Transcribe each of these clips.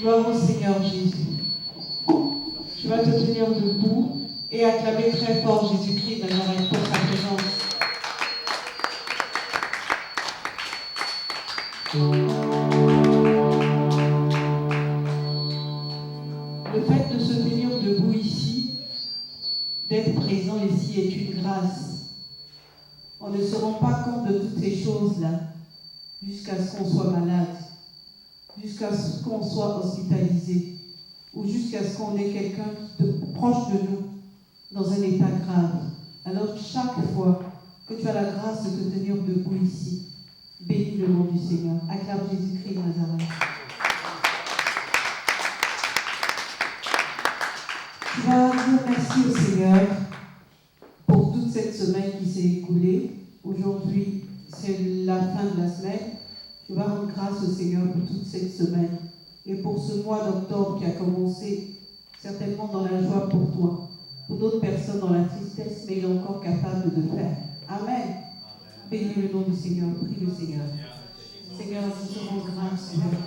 Gloire au Seigneur Jésus. Tu vas te tenir debout et acclamer très fort Jésus-Christ de Nazareth pour sa présence. Le fait de se tenir debout ici, d'être présent ici est une grâce. On ne se rend pas compte de toutes ces choses-là jusqu'à ce qu'on soit malade, jusqu'à ce qu'on soit hospitalisé ou jusqu'à ce qu'on ait quelqu'un proche de nous dans un état grave. Alors chaque fois que tu as la grâce de te tenir debout ici, bénis le nom du Seigneur. Acclame Jésus-Christ de Nazareth. Tu vas dire merci au Seigneur pour toute cette semaine qui s'est écoulée. Aujourd'hui, c'est la fin de la semaine. Tu vas rendre grâce au Seigneur pour toute cette semaine et pour ce mois d'octobre qui a commencé certainement dans la joie pour toi, pour d'autres personnes dans la tristesse, mais il est encore capable de faire. Amen. Bénis le nom du Seigneur. Prie le Seigneur. Seigneur, nous te rendons grâce, Seigneur,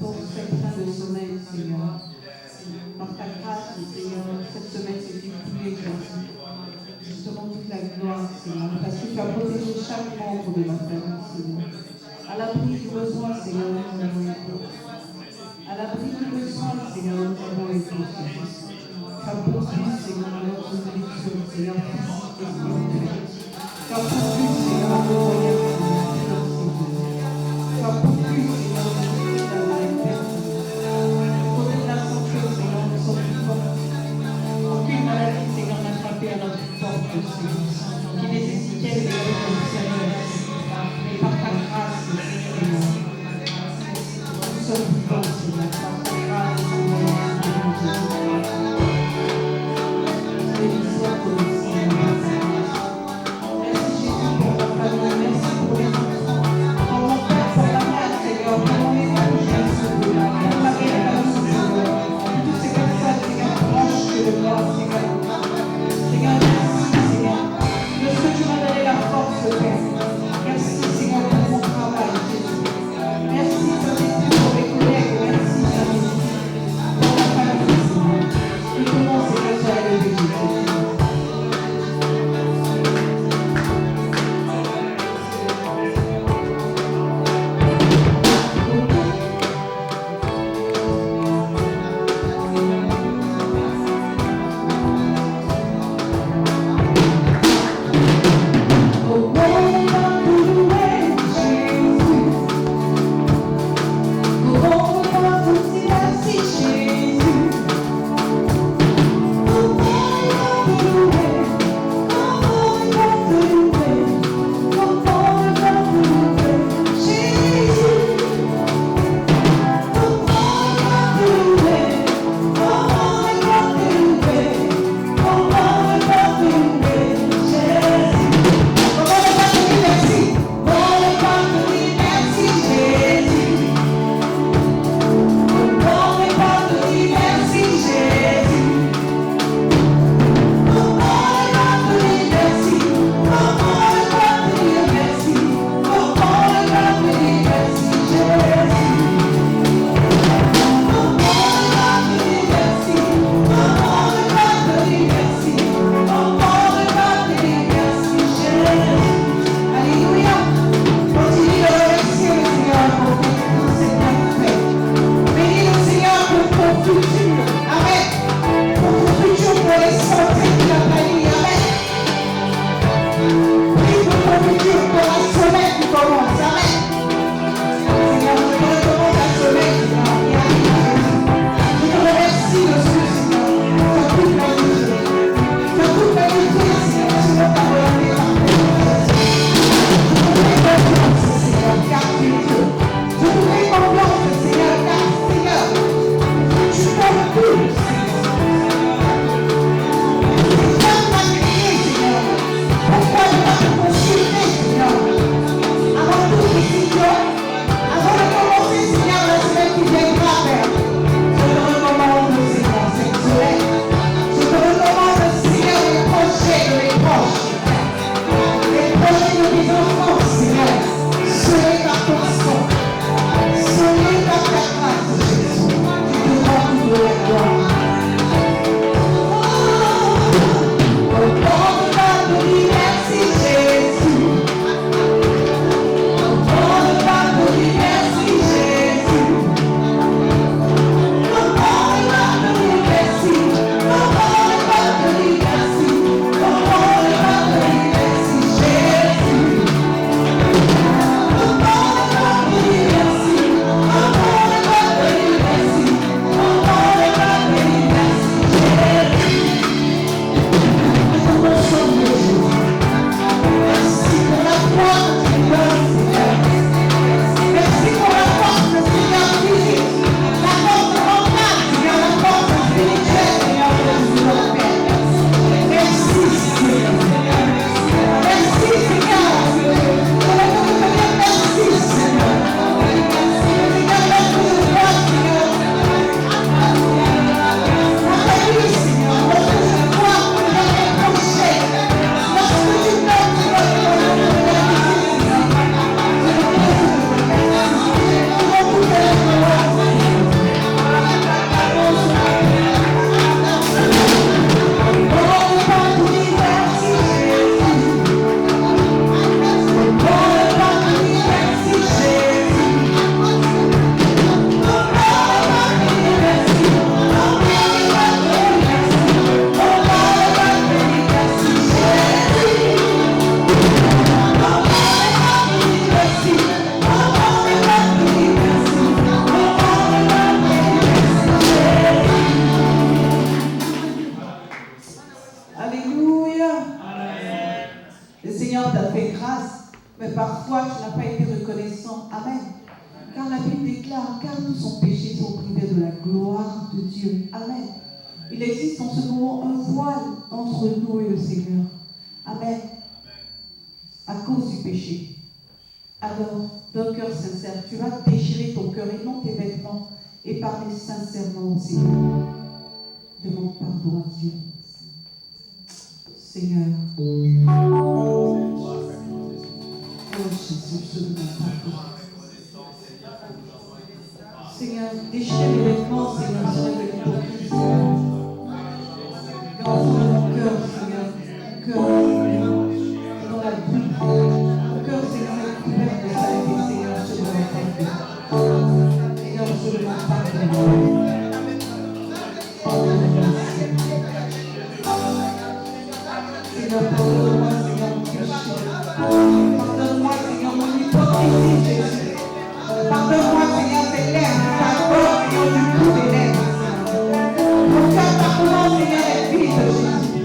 pour cette fin de semaine, Seigneur. Par ta grâce, Seigneur, cette semaine s'est écoulée, Jésus. Je te rends toute la gloire, Seigneur, parce que tu as protégé chaque membre de ma famille, Seigneur. À l'abri du besoin, Seigneur, nous avons été. À l'abri du besoin, Seigneur, nous avons été. Tu as poursuivi, Seigneur, notre nourriture, Seigneur, physique et spirituelle. Tu as poursuivi, Seigneur, nos moyens financiers. Tu as poursuivi, Seigneur, notre travail. Côté de la santé, Seigneur, nous sommes vivants. Aucune maladie, Seigneur, n'a frappé à notre porte, Seigneur, qui nécessitait, Seigneur, de Seigneur. Mais par ta grâce, Seigneur, nous sommes vivants, Seigneur, par ta grâce, Seigneur. Béni soit ton nom, Seigneur. Merci Jésus pour ta famille, merci pour les enfants, pour mon Père, pour la mère, Seigneur, pour mon époux, Jésus, pour Marie et la Seigneur, pour toutes ces personnes, Seigneur, proches de moi, Seigneur. Seigneur, merci, Seigneur, de ce que tu m'as donné la force, Père. Merci, Seigneur, pour mon travail, Jésus. Merci, Saint-Esprit, pour mes collègues. Merci, Saint-Esprit, pour la famille, Seigneur. Que tous ont péché, sont privés de la gloire de Dieu. Amen. Il existe en ce moment un voile entre nous et le Seigneur. Amen. À cause du péché. Alors, d'un cœur sincère, tu vas déchirer ton cœur et non tes vêtements et parler sincèrement au Seigneur. Demande pardon à Dieu. Seigneur. Oh Jésus, je demande pardon. Seigneur, déchire mes vêtements, Seigneur, sur l'hypocrisie. Garde mon cœur, Seigneur, mon cœur dans la bulle. Mon cœur, Seigneur, est couvert de saleté, Seigneur, je demande pardon. Seigneur, je demande pardon. Seigneur, pardonne-moi, Seigneur, mon péché. Pardonne-moi, Seigneur, mon hypocrisie, Jésus. Pardonne-moi, Seigneur, tes lèvres, ta gorge, Seigneur, du bout des lèvres. Mon cœur, pardonne-moi, Seigneur, est vide, Jésus.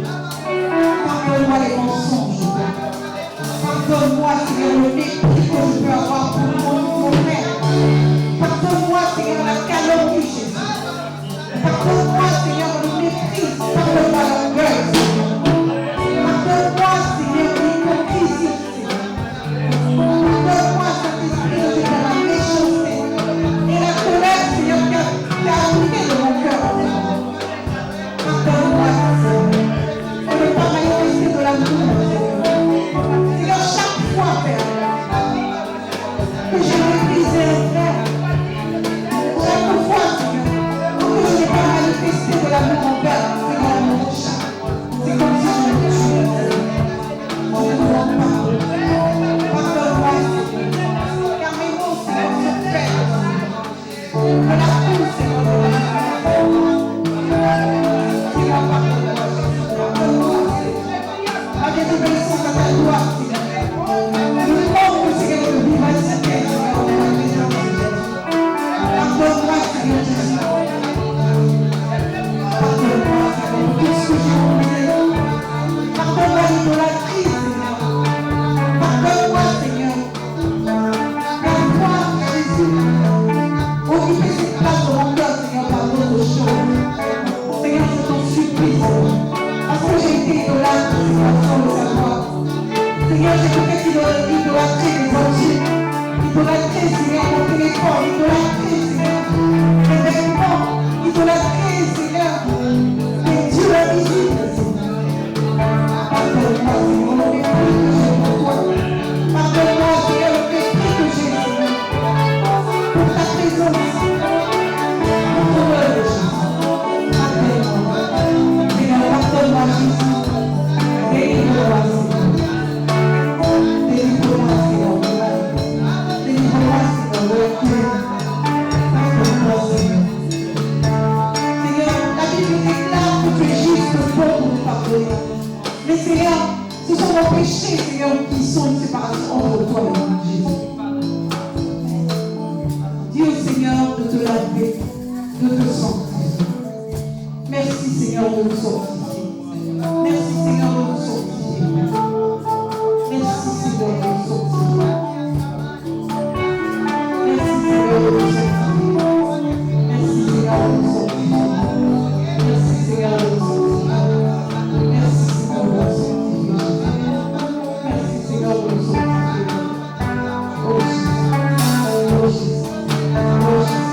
Pardonne-moi les mensonges, pardonne-moi, Seigneur, le mépris que je peux avoir pour mon frère. Pardonne-moi, Seigneur, la calomnie, Jésus. Pardonne-moi, Seigneur, le mépris. Pardonne-moi l'orgueil, Seigneur. Pardonne-moi, Seigneur, l'hypocrisie, Seigneur. Pardonne-moi, Saint-Esprit, de la méchanceté et la colère, Seigneur, qui a arrivé de mon cœur. Pardonne-moi, Seigneur, pour ne pas manifester de l'amour, Seigneur. Seigneur, chaque fois, Père, que j'ai méprisé un frère, chaque fois, Seigneur, que je n'ai pas manifesté de l'amour envers, Seigneur, mon prochain, c'est comme si je me tuais, Seigneur. Je ne demande pas. Pardonne-moi, Seigneur, car mes mots, Seigneur, sont faibles. Que la foule, Seigneur, de la Seigneur, pardonne-moi, Jésus. Pardonne-moi, Seigneur. Ma désobéissance à ta loi, Seigneur. Le manque, Seigneur, de vivacité, Seigneur, de ta présence, Seigneur. Pardonne-moi, Seigneur Jésus. Pardonne-moi, Seigneur, pour tout ce que j'ai oublié. Pardonne-moi l'idolâtrie, Seigneur. Pardonne-moi, Seigneur. Aide-moi, Jésus. Occuper cette place dans mon cœur, Seigneur, par d'autres choses. Seigneur, je t'en supplie, Seigneur. Parce que j'ai été idolâtre, Seigneur, sans le savoir. Seigneur, j'ai peut-être idolâtré les entiers. Idolâtré, Seigneur, mon téléphone. Idolâtré, Seigneur, mes vêtements. Idolâtré, Seigneur, les dieux invisibles, Seigneur. Pardonne-moi, Seigneur, le mépris que j'ai pour toi. Pardonne-moi, Seigneur, le mépris que j'ai, Seigneur, pour ta présence. Pour ton œuvre, Jésus. Pardonne-moi. Seigneur, pardonne-moi, Jésus. Délivre-moi, Seigneur. Délivre-moi, Seigneur, de mal. Délivre-moi, Seigneur, de la colère. Pardonne-moi, Seigneur. Seigneur, la Bible déclare que tu es juste bon pour nous pardonner. Mais Seigneur, ce sont nos péchés, Seigneur, qui sont une séparation entre toi et moi, Jésus. Dis au Seigneur de te laver, de te sanctifier. Merci, Seigneur, de nous sanctifier. Merci, Seigneur, de nous sanctifier. Merci, Seigneur, de nous sanctifier. Merci, Seigneur, de nous sanctifier. Merci, Seigneur, de nous sanctifier. Merci, Seigneur, de nous sanctifier. Merci, Seigneur, de nous sanctifier. Merci, Seigneur, de nous sanctifier. Oh Jésus, oh Jésus, oh Jésus.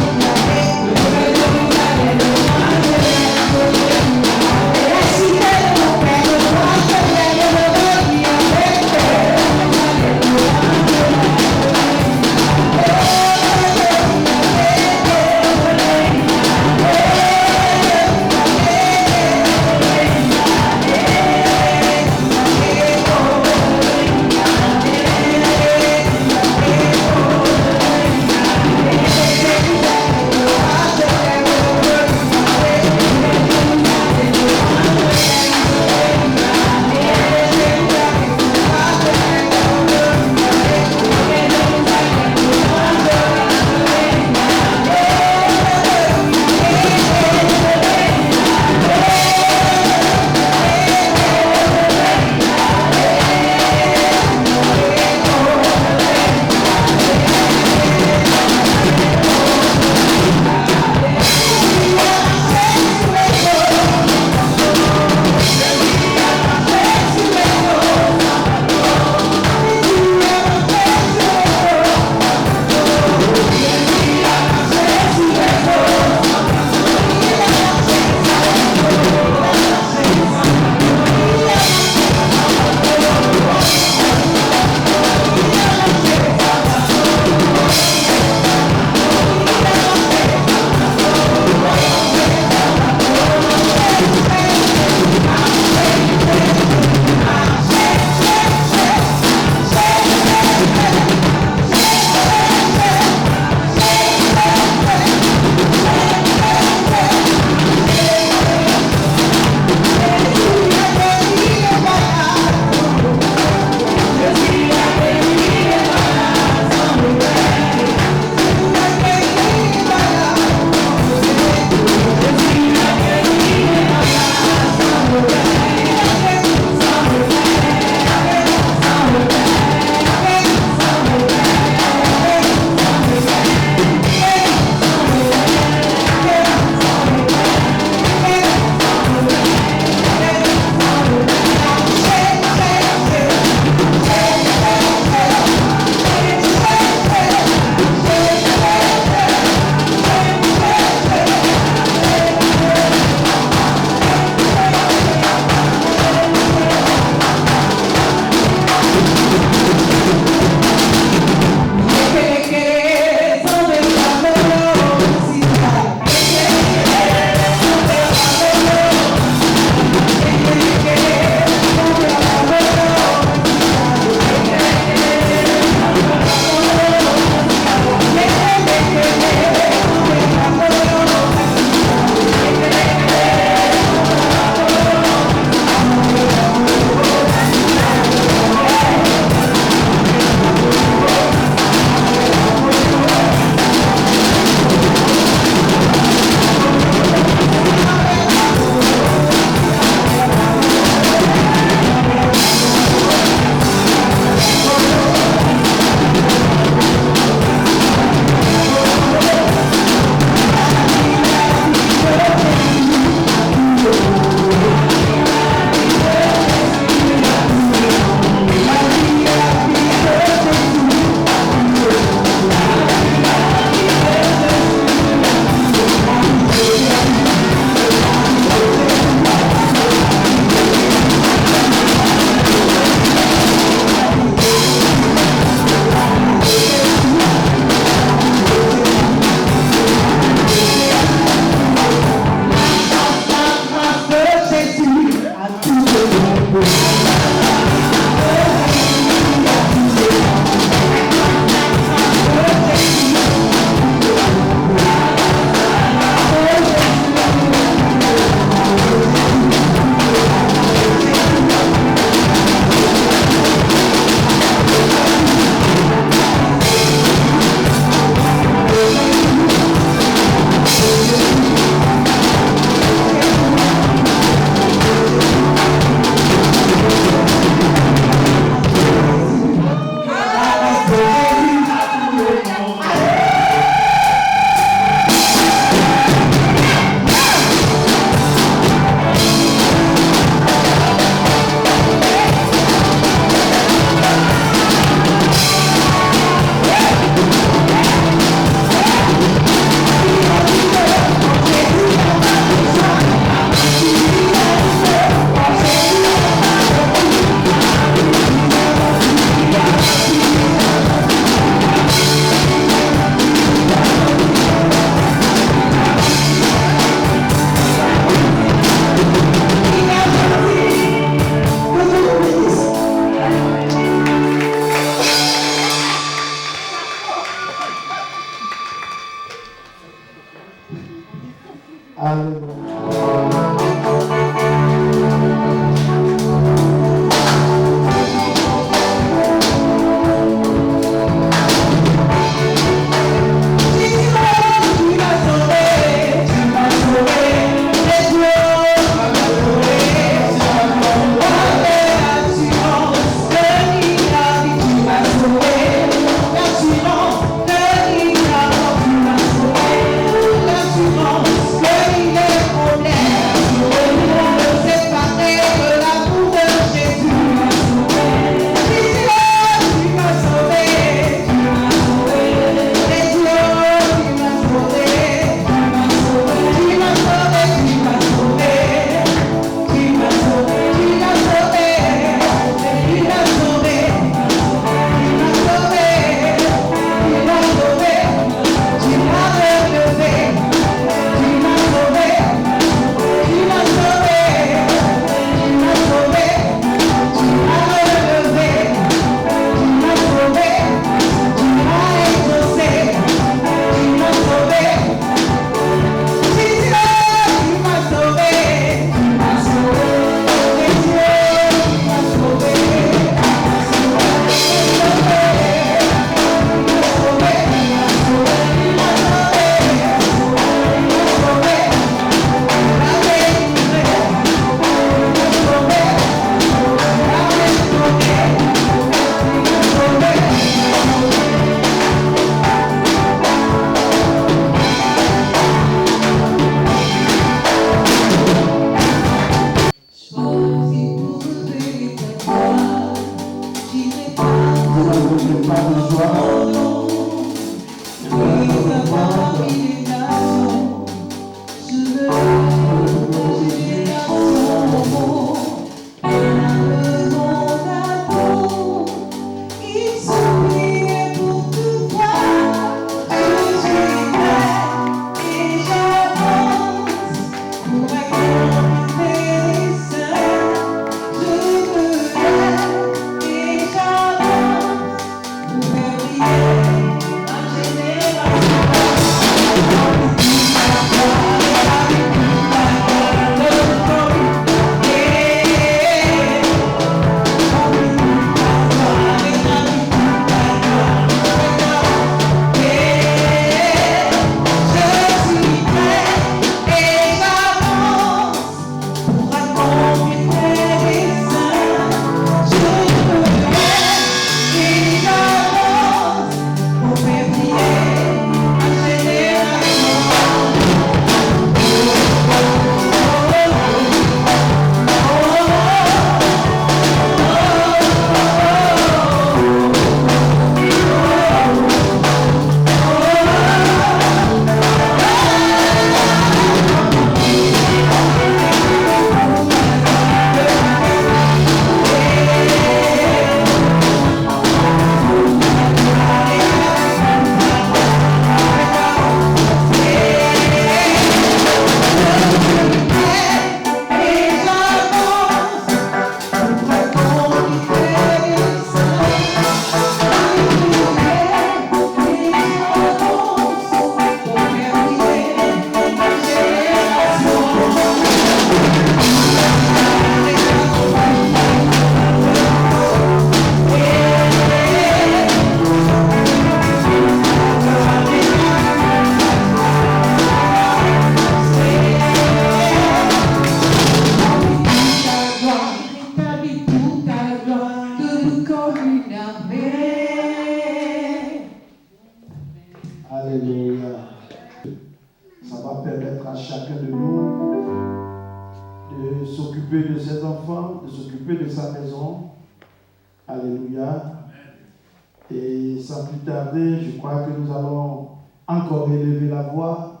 Je crois que nous allons encore élever la voix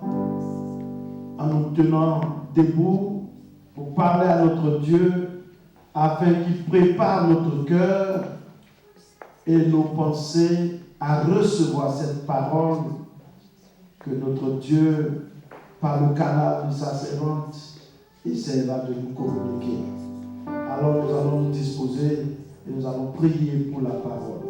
en nous tenant debout pour parler à notre Dieu afin qu'il prépare notre cœur et nos pensées à recevoir cette parole que notre Dieu, par le canal de sa servante, essaiera de nous communiquer. Alors nous allons nous disposer et nous allons prier pour la parole.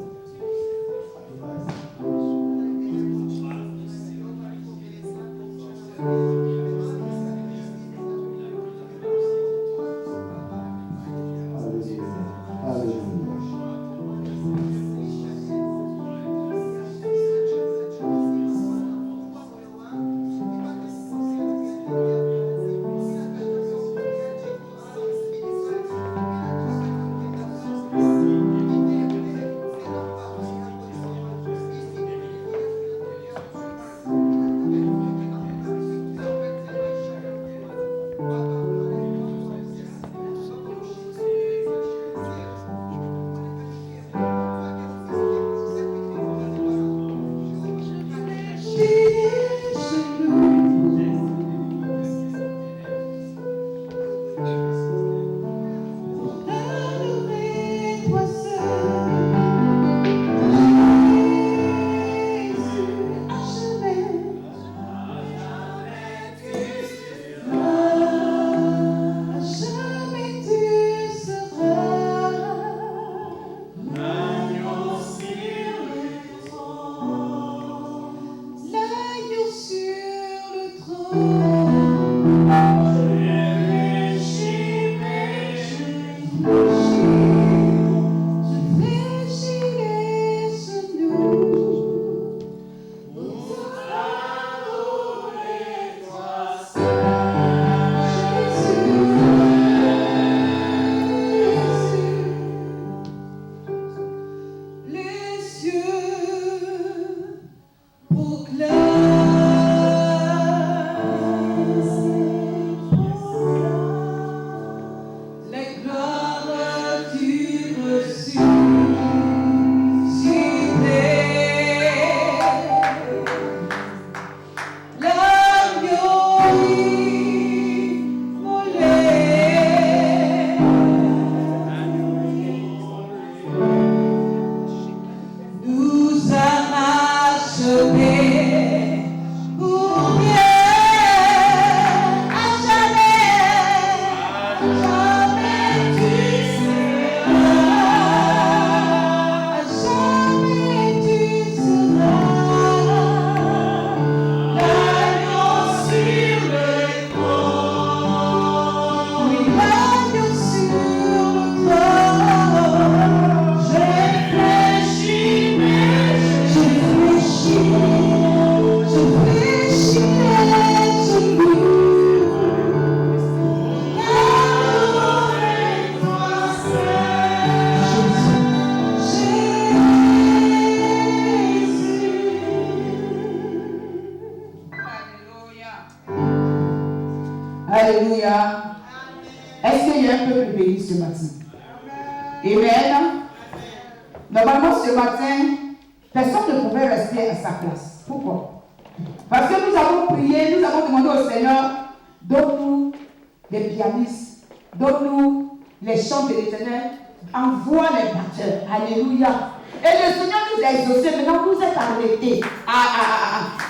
Alléluia. Est-ce qu'il y a un peuple béni ce matin? Amen. Normalement, ce matin, personne ne pouvait rester à sa place. Pourquoi? Parce que nous avons prié, nous avons demandé au Seigneur, donne-nous des pianistes, donne-nous les chants de l'Éternel, envoie les batteurs. Alléluia. Et le Seigneur nous a exaucés, maintenant nous êtes arrêtés.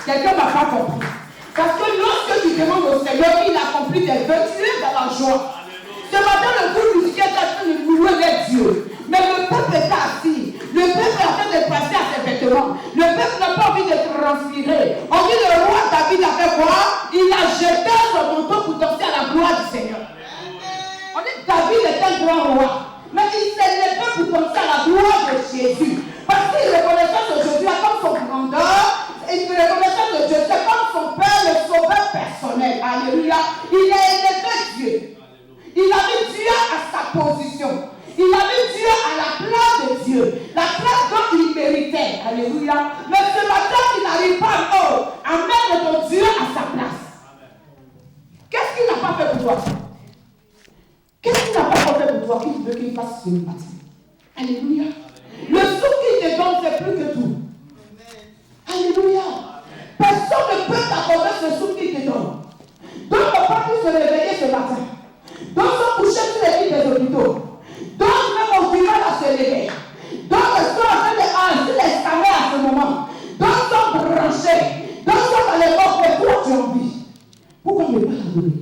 Quelqu'un n'a pas compris. Parce que lorsque tu demandes au Seigneur, il accomplit tes vœux, tu es dans la joie. Ce matin, le groupe musical est en train de louer les dieux. Mais le peuple est assis. Le peuple est en train de passer à ses vêtements. Le peuple n'a pas envie de transpirer. On dit le roi David a fait quoi? Il a jeté son manteau pour danser à la gloire du Seigneur. On dit David est un grand roi. Mais il s'est levé pour danser à la gloire de Jésus. Parce qu'il reconnaissait que Jésus a comme son grandeur. Il reconnaissait que Dieu, c'est comme son Père, le sauveur personnel. Alléluia. Il a élevé Dieu. Il a mis Dieu à sa position. Il a mis Dieu à la place de Dieu. La place dont il méritait. Alléluia. Mais ce matin, il n'arrive pas à mettre ton Dieu à sa place. Qu'est-ce qu'il n'a pas fait pour toi? Qu'est-ce qu'il n'a pas fait pour toi qu'il veut qu'il fasse ce matin? Alléluia. Le souffle qu'il te donne, c'est plus que tout. Alléluia. Personne ne peut t'accorder ce souffle qu'il te donne. Donc, on ne peut plus se réveiller ce matin. Donc, on coucher sur les lits des hôpitaux. Donc, même au final à se lever. Donc, ils sont en train de sur les scanners à ce moment. Donc, ils sont branchés. Donc, ils sont dans les morts. Mais pourquoi tu as envie? Pourquoi ne pas t'adorer?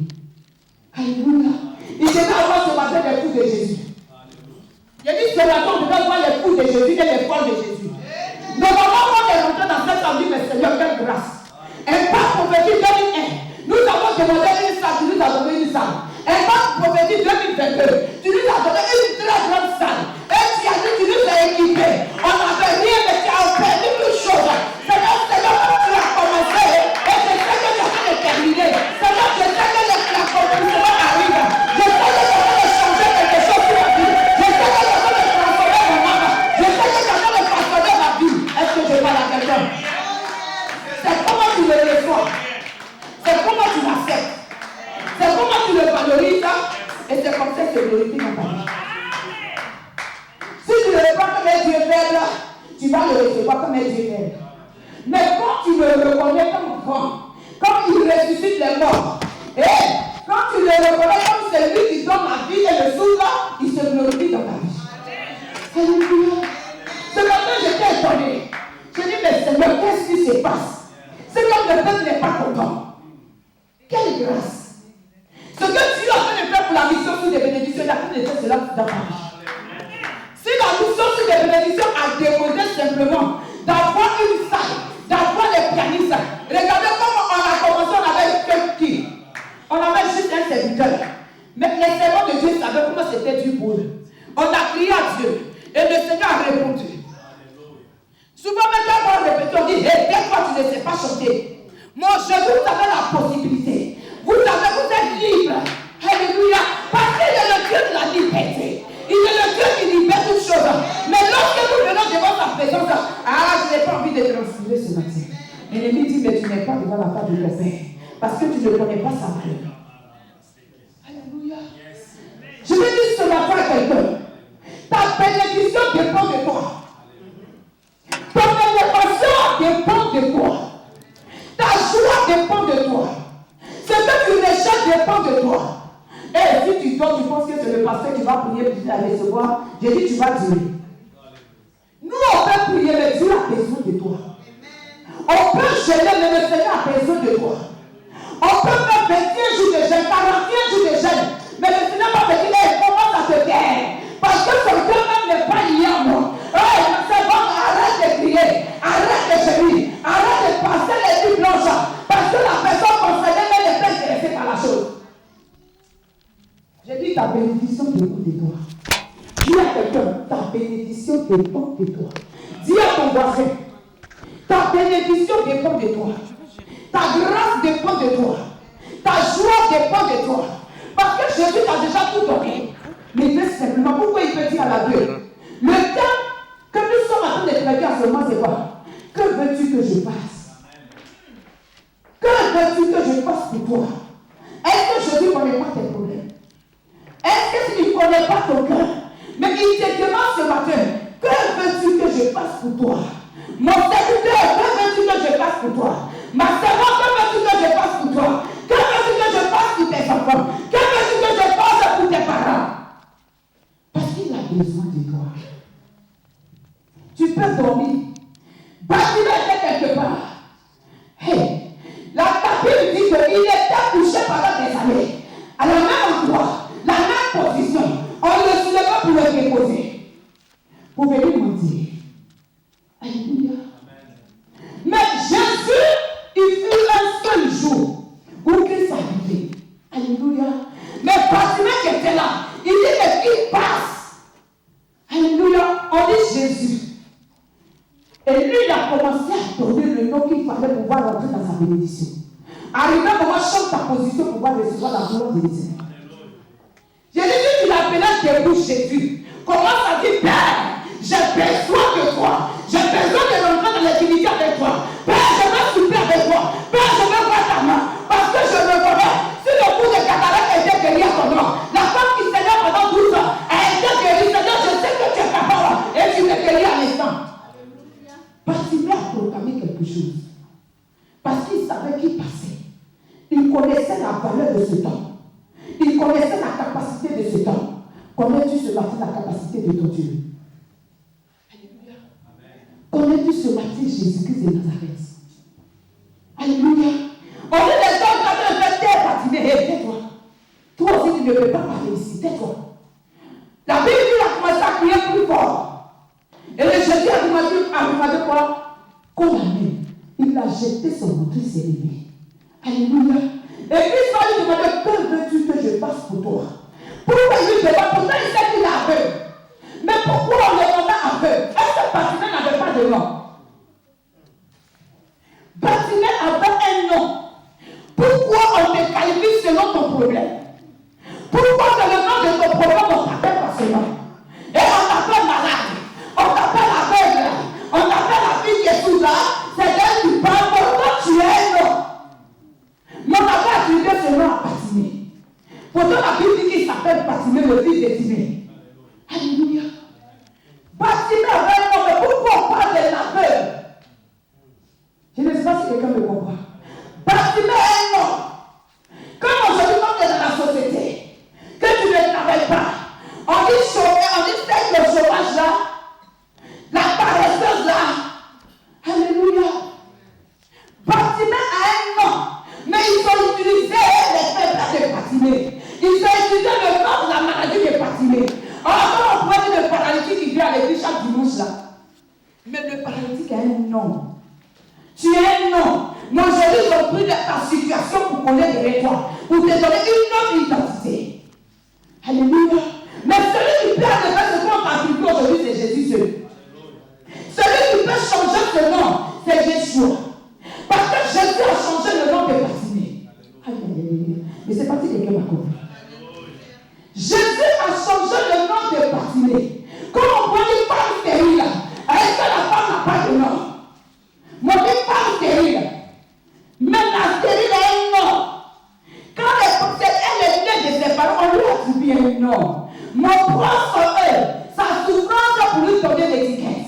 Alléluia. Il devait avoir ce matin les coups de Jésus. Il dit ce matin, on devait voir les coups de Jésus et les poils de Jésus. Normalement, quand on est rentré dans cette envie, mais Seigneur, quelle grâce. Un pas prophétique 2001. Nous avons demandé une salle, tu nous as donné une salle. Un pas prophétique 2022. Tu nous as donné une très grande salle. Et tu as dit, tu nous as équipés. On n'avait rien, mais tu as permis toute chose. Seigneur, quand tu as commencé, et je sais que tu as fait de terminer. Seigneur, je sais que l'accomplissement arrive. Je sais que tu as fait de changer quelque chose sur la vie. Je sais que tu as fait de transformer mon âme. Je sais que tu as fait de transformer ma vie. Est-ce que je parle à quelqu'un? C'est comment tu le reçois. C'est comment tu l'acceptes. C'est comment tu le valorises. Et c'est comme ça que tu glorifies dans ta vie. Si tu ne le reçois comme un Dieu faible, tu vas le recevoir comme un Dieu faible. Mais quand tu le reconnais comme grand, comme il ressuscite les morts, et quand tu le reconnais comme celui qui donne la vie et le souffle, il se glorifie dans ta vie. Alléluia. Ce matin, j'étais étonné. Je dis, mais Seigneur, qu'est-ce qui se passe? C'est comme le peuple n'est pas content. Quelle grâce! Ce que Dieu a fait de faire pour la mission sous des bénédictions, il a fait de faire cela dans ta vie. Si la mission sous des bénédictions a déposé simplement d'avoir une salle, d'avoir les pianistes, regardez comment on a commencé, on avait que qui? On avait juste un serviteur. Mais les servants de Dieu savaient comment c'était dur pour eux. On a crié à Dieu et le Seigneur a répondu. Souvent, même quand on répète, on dit, hé, des fois tu ne sais pas chanter. Mon Jésus, vous avez la possibilité. Vous êtes libre. Alléluia. Parce qu'il est le Dieu de la liberté. Il est le Dieu qui libère toutes choses. Mais lorsque nous venons devant sa présence, je n'ai pas envie de transpirer ce matin. L'ennemi dit, mais tu n'es pas devant la table de ton Père. Parce que tu ne connais pas sa valeur. Alléluia. Je vais dire ce matin à quelqu'un. Ta bénédiction dépend de toi. Ton élévation dépend de toi. Ta joie dépend de toi. Ce que tu recherches dépend de toi. Et si tu dors, tu penses que c'est le pasteur qui va prier pour la recevoir. J'ai dit, tu vas dire. Nous, on peut prier, mais Dieu a besoin de toi. On peut gêner, mais le Seigneur a besoin de toi. On peut faire 21 jours de jeûne, 41 jours de jeûne, mais le Seigneur va te dire, commence à te taire. Parce que son Dieu même n'est pas lié à moi. C'est bon, arrête de crier, arrête de gémir, arrête de passer les nuits blanches. Parce que la personne concernée n'est pas intéressée par la chose. J'ai dit, ta bénédiction dépend de toi. Dis à quelqu'un, ta bénédiction dépend de toi. Dis à ton voisin, ta bénédiction dépend de toi. Ta grâce dépend de toi. Ta joie dépend de toi. Parce que Jésus t'a déjà tout donné. Mais il fait simplement, pourquoi il peut dire à la Dieu? Le temps que nous sommes en train de traiter en ce moment, c'est quoi? Que veux-tu que je fasse? Que veux-tu que je fasse pour toi? Est-ce que Jésus connaît pour toi? Mon serviteur, que veux-tu que je fasse pour toi? Ma servante, que veux-tu que je fasse pour toi? Que veux-tu que je fasse pour tes enfants? Que veux-tu que je fasse pour tes parents? Parce qu'il a besoin de toi. Tu peux dormir. Bartimée était quelque part. Hey, la Bible dit qu'il était couché pendant des années. À la même endroit, la même position. On le soulevait pour le déposer. Vous venez me dire. Alléluia. Mais Jésus, il fut un seul jour où Christ arrivait. Alléluia. Mais Bartimée qui était là, il dit que qu'il passe. Alléluia. On dit Jésus. Et lui, il a commencé à donner le nom qu'il fallait pouvoir rentrer dans sa bénédiction. Arrivé à moment, change ta position pour pouvoir recevoir la gloire de Dieu. Jésus, tu l'appelais debout Jésus. Commence à dire, Père, j'ai besoin de toi. J'ai besoin de rentrer dans l'intimité avec toi. Père, je veux souper avec toi. Père, je veux voir ta main. Parce que je me connais. Si le coup de cataracte était guéri à ton nom, la femme qui saignait pendant 12 ans, elle était guérie. Seigneur, je sais que tu es capable. Et tu me guéris à l'instant. Bartimée a proclamé quelque chose. Parce qu'il savait qu'il passait. Il connaissait la valeur de ce temps. Il connaissait la capacité de ce temps. Connais-tu ce matin la capacité de ton Dieu? Alléluia. Connais-tu ce matin Jésus-Christ de Nazareth? Alléluia. On est des gens qui ont fait taire Bartimée. Tais-toi. Toi aussi, tu ne peux pas parler ici. Tais-toi. La Bible a commencé à crier plus fort. Et le Jésus a demandé quoi? Condamné. Il a jeté son manteau, il s'est levé. Alléluia. Et puis il va lui demander, que veux-tu que je fasse pour toi? Pourquoi il lui demande? Pourtant il sait qu'il est aveugle. Mais pourquoi on le demande aveugle? Est-ce que Bartimée n'avait pas de nom? Bartimée avait un nom. Pourquoi on te qualifie selon ton problème? Pourquoi c'est le nom de ton problème on t'appelle par ce nom? Et on t'appelle malade. On t'appelle aveugle. On t'appelle la fille qui est sous là. C'est elle qui parle. Pourtant tu es un nom. Mais on n'a pas attribué ce nom à Bartimée. Pourtant la Bible dit qu'il s'appelle Bartimée, le fils de Timée. Alléluia. Bartimée avait un nom, mais pourquoi on parle de l'aveugle? Je ne sais pas si quelqu'un me comprend. Bartimée a un nom. Comme aujourd'hui, quand tu es dans la société, que tu ne travailles pas, on dit chômage, on dit tête le chômage là, la paresseuse là. Alléluia. Bartimée a un nom, mais ils ont utilisé les faiblesses de Bartimée. Ils ont utilisé le nom de la maladie de Bartimée. Alors, on pourrait dire le paralytique qui vient à l'église chaque dimanche là. Mais le paralytique a un nom. Tu as un nom. Moi, je lui ai pris ta situation pour connaître les toi, pour te donner une autre identité. Alléluia. Mais celui qui peut faire ce qu'on t'attribue aujourd'hui, c'est Jésus seul. Celui qui peut changer ce nom, c'est Jésus. Parce que Jésus a changé le nom de Bartimée. Mais c'est parti quelqu'un m'a compris. Jésus a changé le nom de Bartimée. Comme on voit une femme stérile, est-ce que la femme n'a pas de nom? Mon femme stérile. Mais la stérile a un nom. Quand elle est née de ses parents, on lui attribue un nom. Mais on prend son œil, sa souffrance pour lui donner l'étiquette.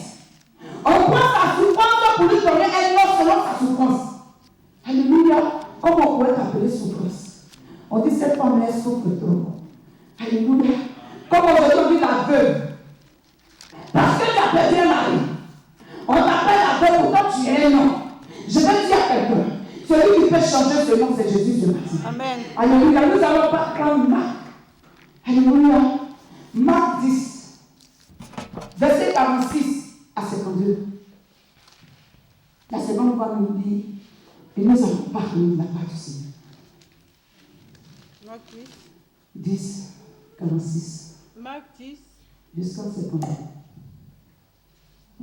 On prend sa souffrance pour lui donner un nom selon sa souffrance. Alléluia. Comment on pourrait appeler souffrance? On dit cette femme-là souffre trop. Alléluia. Comme aujourd'hui on dit la veuve. Parce que tu as perdu un mari. On t'appelle la veuve, pourtant tu es un nom. Je vais dire à quelqu'un. Celui qui peut changer ce nom, c'est Jésus ce matin. Amen. Alléluia. Nous allons pas prendre Marc. Alléluia. Marc 10, verset 46 à 52. La seconde va nous dire, et nous allons parler de la part du Seigneur. Marc 10, 46. Marc 10. Jusqu'à 52.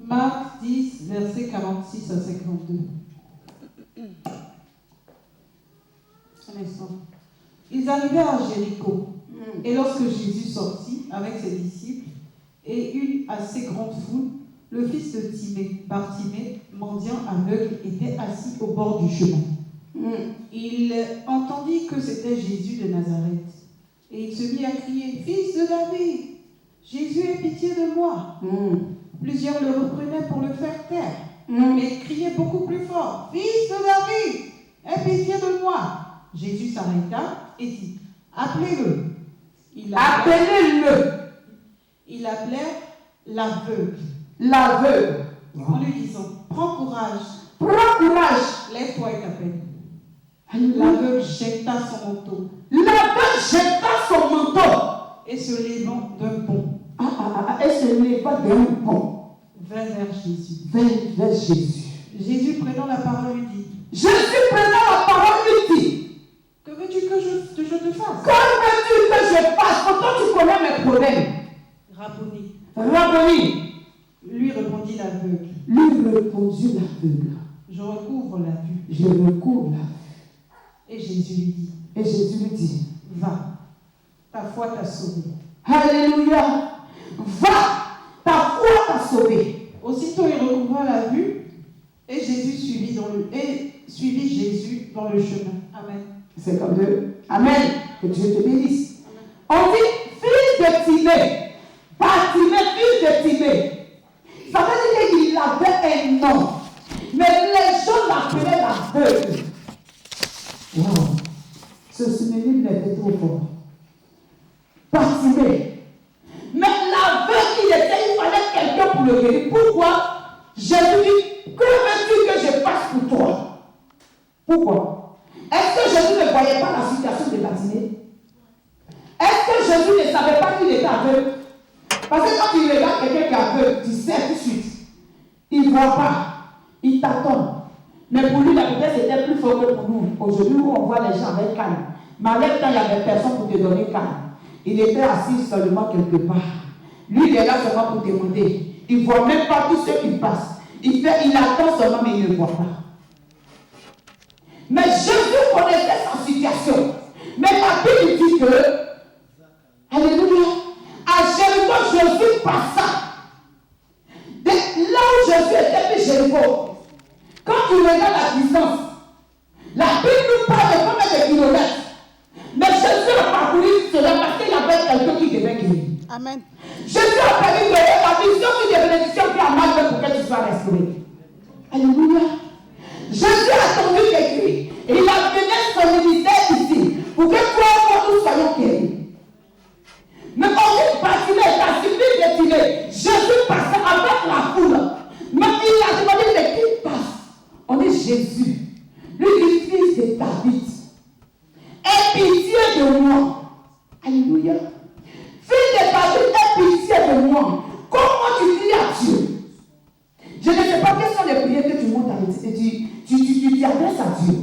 Marc 10, verset 46 à 52. Un instant. Ils arrivèrent à Jéricho. Et lorsque Jésus sortit avec ses disciples et une assez grande foule, le fils de Timée, Bartimée, mendiant aveugle, était assis au bord du chemin. Il entendit que c'était Jésus de Nazareth. Et il se mit à crier, « Fils de David, Jésus, aie pitié de moi. » Plusieurs le reprenaient pour le faire taire. Mais il criait beaucoup plus fort, « Fils de David, aie pitié de moi !» Jésus s'arrêta et dit, « Appelez-le. » Appelez-le. Il appelait l'aveugle. L'aveugle. En lui disant, « Prends courage, Prends courage. lève-toi et t'appelle. » L'aveugle jeta son manteau L'aveugle jeta son manteau. et se levant d'un bond, Elle se leva d'un bond vint vers Jésus. vers Jésus. Jésus prenant la parole lui dit, Jésus prenant la parole lui dit, « Que veux-tu que je te fasse ?» quand veux-tu que je fasse? Pourtant tu connais mes problèmes. Rabboni. Rabboni. Lui répondit l'aveugle, Lui répondit l'aveugle. « Je recouvre la vue. Je recouvre la vue. » Et Jésus lui dit, Et Jésus lui dit, Va, ta foi t'a sauvé. Alléluia. Va, ta foi t'a sauvé. Aussitôt il recouvra la vue et suivit Jésus dans le chemin. Amen. 52. Amen. Que Dieu te bénisse. On dit fils de Timée. Pas Timée, fils de Timée. Ça veut dire qu'il avait un nom. Mais les gens l'appelaient l'aveugle. Wow. Ce synonyme était trop fort. Pas Timée. Mais l'aveugle qu'il était, il fallait quelqu'un pour le guérir. Pourquoi? Jésus dit, que veux-tu que je fasse pour toi? Pourquoi? Est-ce que Jésus ne voyait pas la situation de Bartimée? Est-ce que Jésus ne savait pas qu'il était aveugle? Parce que quand tu regardes quelqu'un qui est aveugle, tu sais tout de suite. Il ne voit pas. Il t'attend. Mais pour lui, la vitesse était plus forte que pour nous. Aujourd'hui, où on voit les gens avec calme. Mais en même temps, il n'y avait personne pour te donner calme. Il était assis seulement quelque part. Lui, il est là seulement pour demander. Il ne voit même pas tous ceux qui passent. Il attend seulement, mais il ne voit pas. Mais Jésus connaissait sa situation. Mais la Bible dit que, alléluia, à Jéricho, Jésus passa. Là où Jésus était, puis Jéricho. Quand tu regardes la distance, la Bible nous parle de combien de kilomètres. Mais Jésus a parcouru cela parce qu'il y avait quelqu'un qui devait guérir. Amen. Jésus a permis de la mission qui est bénédiction qui a mal pour que tu sois restauré. Alléluia. Jésus a attendu quelqu'un. Et il a mené son ministère ici pour que toi et moi nous soyons guéris. Mais on dit Bartimée est assis, fils de Timée. Jésus passait avec la foule. Mais il a demandé de qui passe. On dit Jésus. Lui dit fils de David. Aie pitié de moi. Alléluia. Fils de David, aie pitié de moi. Comment tu dis à Dieu? Je ne sais pas quelles sont les prières que tu montes à et tu adresses à Dieu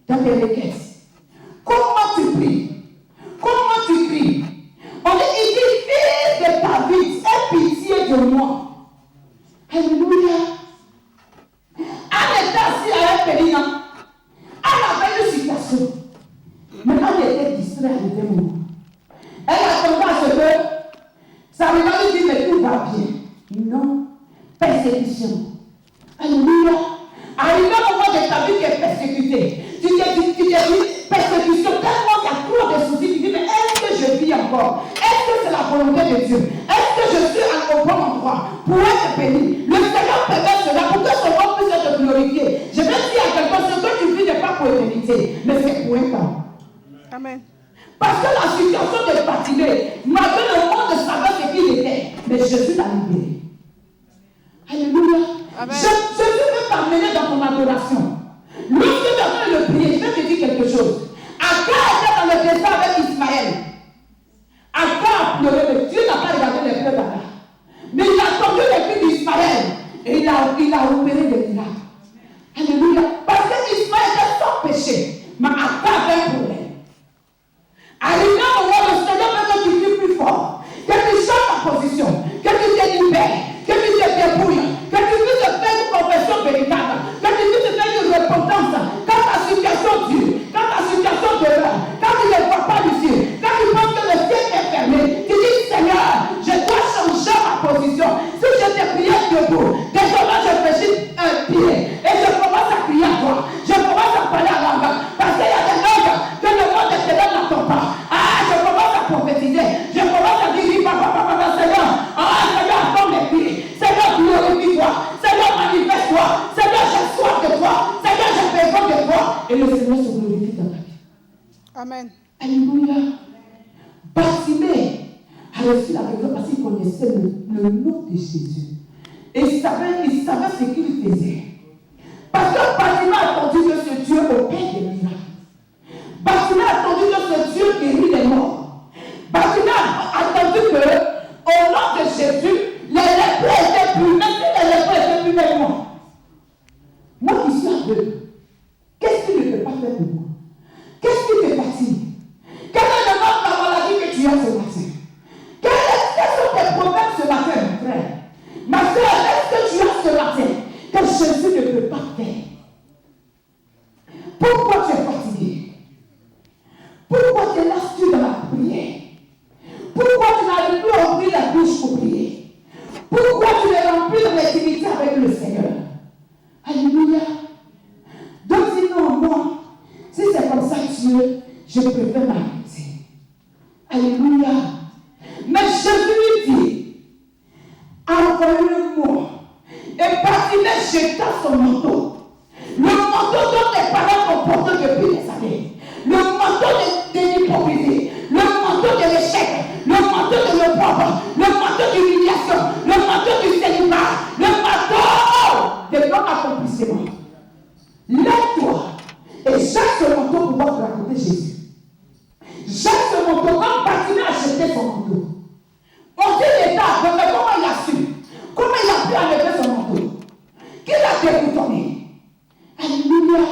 dans tes requêtes. Comment tu pries? Comment tu cries? On dit, il dit, fils de David, aie pitié de moi. Alléluia. Anne était assise à un périnat. Anne avait une situation. Mais Anne était distraite, elle était morte. Elle attendait à ce que sa maman lui dit, mais tout va bien. Non. Persécution. Alléluia. Arrivé au moment de ta vie qui est persécutée, tu te dis, persécution, tellement il y a trop de soucis, tu dis, mais est-ce que je vis encore? Est-ce que c'est la volonté de Dieu? Est-ce que je suis au bon endroit pour être béni? Le Seigneur permet cela pour que son nom puisse être glorifié. Je vais dire à quelqu'un, ce que tu vis n'est pas pour l'éternité, mais c'est pour un temps. Amen. Parce que la situation de Bartimée, malgré le monde savait ce qu'il était, mais Jésus l'a libéré. Alléluia. Jésus veut t'amener dans ton adoration. Lorsque tu es en train de prier, je vais te dire quelque chose. Agar était dans le désert avec Ismaël. Agar pleurait, mais Dieu n'a pas regardé les pleurs d'Agar. Mais il a attendu les cris d'Ismaël et il a opéré des miracles. Alléluia. Parce que Ismaël était sans péché, mais Agar avait un problème. Arrivé au moment, le Seigneur veut que tu vives plus fort, que tu changes ta position, que tu te libères, que tu te débrouilles, que tu puisses faire une confession véritable, que tu puisses faire une repentance quand ta situation dure, quand ta situation demeure, quand tu ne vois pas l'issue, quand tu penses que le ciel est fermé, tu dis Seigneur, je dois changer ma position. Si je te priais debout, désormais je fléchis un pied et je commence à crier à toi, je commence à parler à langue, parce qu'il y a des langues que le monde extérieur n'entend pas. Ah, je commence à prophétiser, je commence à dire, papa, Seigneur, Seigneur, attends mes pieds, Seigneur, Amen. Alléluia. Bartimée a reçu la révélation parce qu'il connaissait le nom de Jésus. Et il savait ce qu'il faisait. Parce que Bartimée a entendu que ce Dieu opère des miracles. Bartimée a entendu que ce Dieu guérit les morts. Bartimée a entendu que, au nom de Jésus, les lépreux étaient plus, même si les lépreux étaient plus les morts. Moi qui suis aveugle, qu'est-ce qu'il ne peut pas faire pour moi? Qu'est-ce qui te fatigue? Quel est le nom de la maladie que tu as ce matin? Quels sont tes problèmes ce matin, mon frère? Ma soeur, est-ce que tu as ce matin que Jésus ne peut pas faire? Pourquoi tu es fatigué? Pourquoi te lasses-tu dans la prière? Pourquoi tu n'arrives plus à ouvrir la bouche pour prier? Pourquoi tu es rempli de l'intimité avec le Seigneur? Alléluia. Donc sinon, moi, si c'est comme ça, Dieu, je préfère m'arrêter. Alléluia. Mais Jésus lui dit, envoyez-moi. Et Bartimée jeta son manteau. Le manteau dont tes parents ont porté depuis des années. Le manteau de l'hypocrisie. Le manteau de l'échec. Le manteau de l'opprobre. Le manteau d'humiliation. Le manteau du célibat. Le manteau de non-accomplissement. Lève-toi et jette ce manteau pour pouvoir te raconter Jésus. Jette ce manteau quand Bartimée a jeté son manteau. On dit l'État, mais comment il a su? Comment il a pu enlever son manteau? Qui l'a déboutonné? Alléluia.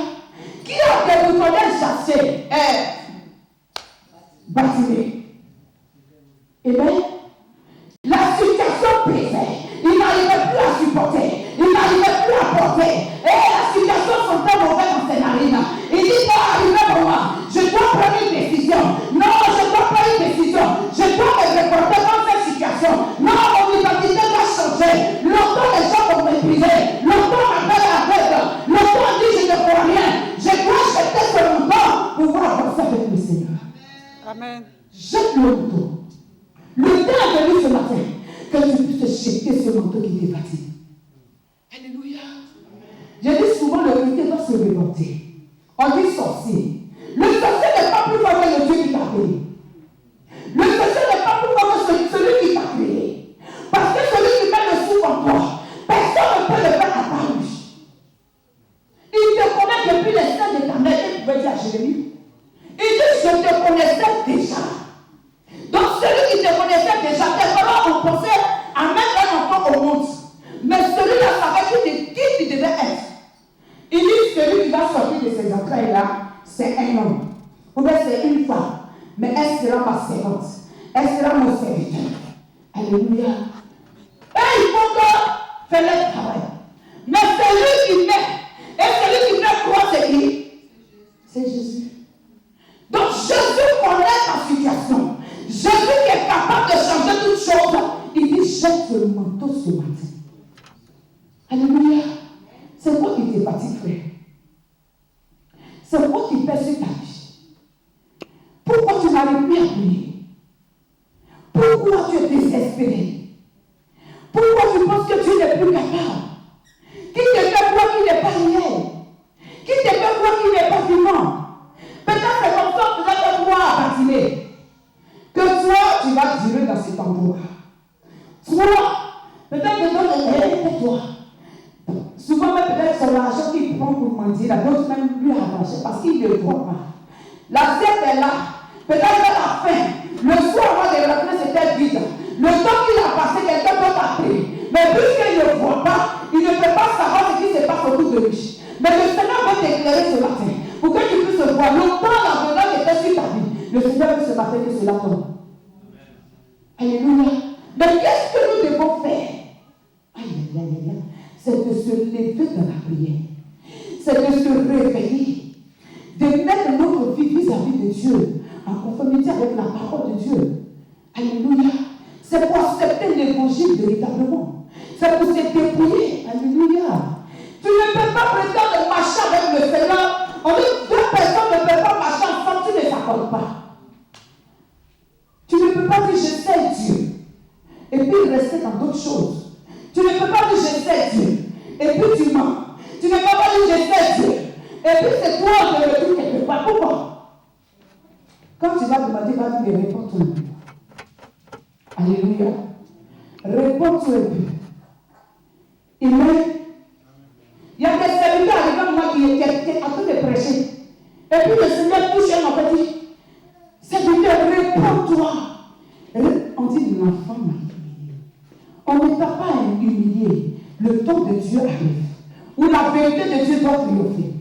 Qui a déboutonné le chassé? Bartimée. Eh bien, la situation pesait. Il n'arrivait plus à supporter. Il n'arrivait plus à porter. Et la situation sentait mauvaise dans ses narines. Il dit, non, arrivé pour moi. Je dois prendre une décision. Non, je dois prendre une décision. Je dois me reporter dans cette situation. Non, mon identité doit changer. Longtemps, les gens vont mépriser. Longtemps, ma belle aveugle. Longtemps, on dit, je ne vois rien. Je dois jeter ce manteau pour pouvoir avancer avec le Seigneur. Amen. Jette le manteau. Le temps est venu ce matin que tu puisses jeter ce manteau qui t'est fatigue. Alléluia. Je dis souvent, le vérité doit se révolter. On dit sorcier. Le sorcier n'est pas plus fort que le Dieu qui t'a créé. Le sorcier n'est pas plus fort que celui qui t'a créé. Parce que celui qui met le souffle en toi, personne ne peut le faire à part lui. Il te connaît depuis les seins de ta mère, il pouvait dire à Jérémie. Il dit, je te connaissais déjà. Donc celui qui te connaissait déjà, tes parents ont pensé à mettre un enfant au monde. Mais celui-là savait qui tu devais être. Il dit, celui qui va sortir de ces entrailles-là, c'est un homme. Ou bien c'est une femme. Mais elle sera ma servante. Elle sera mon serviteur. Alléluia. Et il faut que faire le travail. Mais celui qui met, et celui qui fait croire, c'est qui? C'est Jésus. Donc Jésus connaît ta situation. Jésus qui est capable de changer toutes choses. Il dit, jette le manteau ce matin. Alléluia. C'est quoi qui te fatigue, frère? C'est quoi qui pèse sur ta vie? Pourquoi tu n'arrives plus à prier? Pourquoi tu es désespéré? Pourquoi tu penses que tu n'es plus capable? Qui te fait croire qu'il n'est pas réel? Qui te fait croire qu'il n'est pas vivant? Peut-être c'est comme ça que vous êtes toi à Bartimée. Que toi, tu vas durer dans cet endroit. Toi, peut-être que dans toi. Souvent, même peut-être son argent qu'il prend pour mendier, la d'autres même lui arracher parce qu'il ne le voit pas. La tête est là. Peut-être à la fin, le soir avant de rentrer, c'était vide. Le temps qu'il a passé, quelqu'un d'autre a pris. Mais puisqu'il ne le voit pas, il ne peut pas savoir ce qui se passe autour de lui. Mais le Seigneur va t'éclairer ce matin. Pour que tu puisses voir longtemps l'avenir qui était sur ta vie. Le Seigneur veut ce matin que cela tombe. Alléluia. Mais qu'est-ce que nous devons faire? C'est de se lever dans la prière. C'est de se réveiller. De mettre notre vie vis-à-vis de Dieu en conformité avec la parole de Dieu. Alléluia. C'est pour accepter l'évangile véritablement. C'est pour se dépouiller. Alléluia. Tu ne peux pas prétendre marcher avec le Seigneur. On dit que deux personnes ne peuvent pas marcher ensemble, tu ne t'accordes pas. Tu ne peux pas dire je sais Dieu et puis rester dans d'autres choses. Tu ne peux pas dire je sais Dieu et puis tu mens. Tu ne peux pas dire je sais Dieu et puis c'est toi qui le dis quelque part. Pourquoi? il va dire, réponds-toi un peu. Alléluia. Réponds-toi un peu. Amen. Il y a des serviteurs avec moi qui étaient en train de prêcher. Et puis le Seigneur touche un enfant dit, serviteur, réponds-toi. On dit, l'enfant m'a humilié. On ne t'a pas humilié. Le temps de Dieu arrive. Où la vérité de Dieu doit triompher.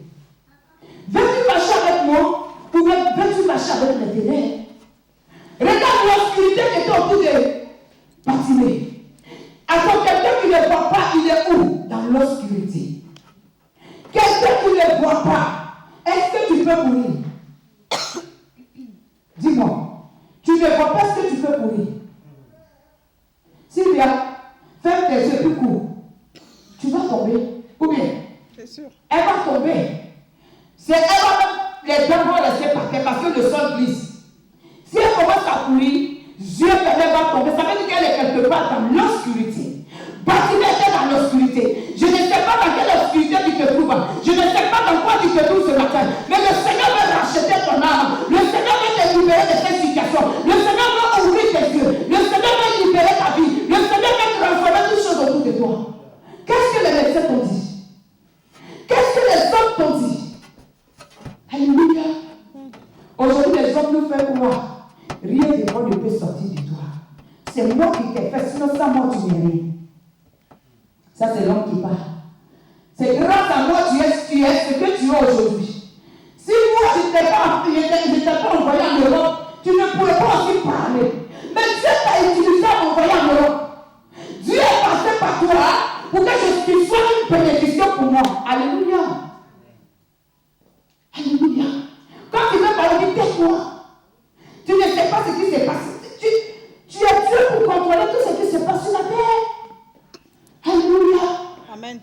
Veux-tu marcher avec moi? Ou veux-tu marcher avec les ténèbres? Regarde l'obscurité qui est autour de Bartimée. Attends, quelqu'un qui ne voit pas, il est où? Dans l'obscurité. Quelqu'un qui ne voit pas, est-ce que tu peux mourir? Dis-moi, tu ne vois pas ce que tu peux mourir. Sylvia, ferme tes yeux plus courts. Tu vas tomber. Ou bien? C'est sûr. Elle va tomber. Elle va les dents vont rester par terre parce que le sol glisse. Si elle commence à courir, Dieu elle va tomber. Ça veut dire qu'elle est quelque part dans l'obscurité. Bartimée était dans l'obscurité. Je ne sais pas dans quelle obscurité tu te trouves. Je ne sais pas dans quoi tu te trouves ce matin. Mais le Seigneur veut racheter ton âme. Le Seigneur veut te libérer de cette situation. Le Seigneur veut ouvrir tes yeux. Le Seigneur veut libérer ta vie. Le Seigneur veut transformer toutes choses autour de toi. Qu'est-ce que les médecins t'ont dit? Qu'est-ce que les hommes t'ont dit? Alléluia. Aujourd'hui, les hommes nous font croire. Rien de bon ne peut sortir de toi. C'est moi qui t'ai fait, sinon sans moi tu n'es rien. Ça, c'est l'homme qui parle. C'est grâce à moi tu es ce que tu es aujourd'hui. Si moi je ne t'ai pas envoyé en Europe, tu ne pourrais pas aussi parler. Mais Dieu t'a utilisé à m'envoyer en Europe. Dieu est passé par toi pour que je sois une bénédiction pour moi. Alléluia. Alléluia. Quand tu veux parler, tais-toi. Tu ne sais pas ce qui s'est passé. Tu es Dieu pour contrôler tout ce qui se passe sur la terre. Alléluia. Amen.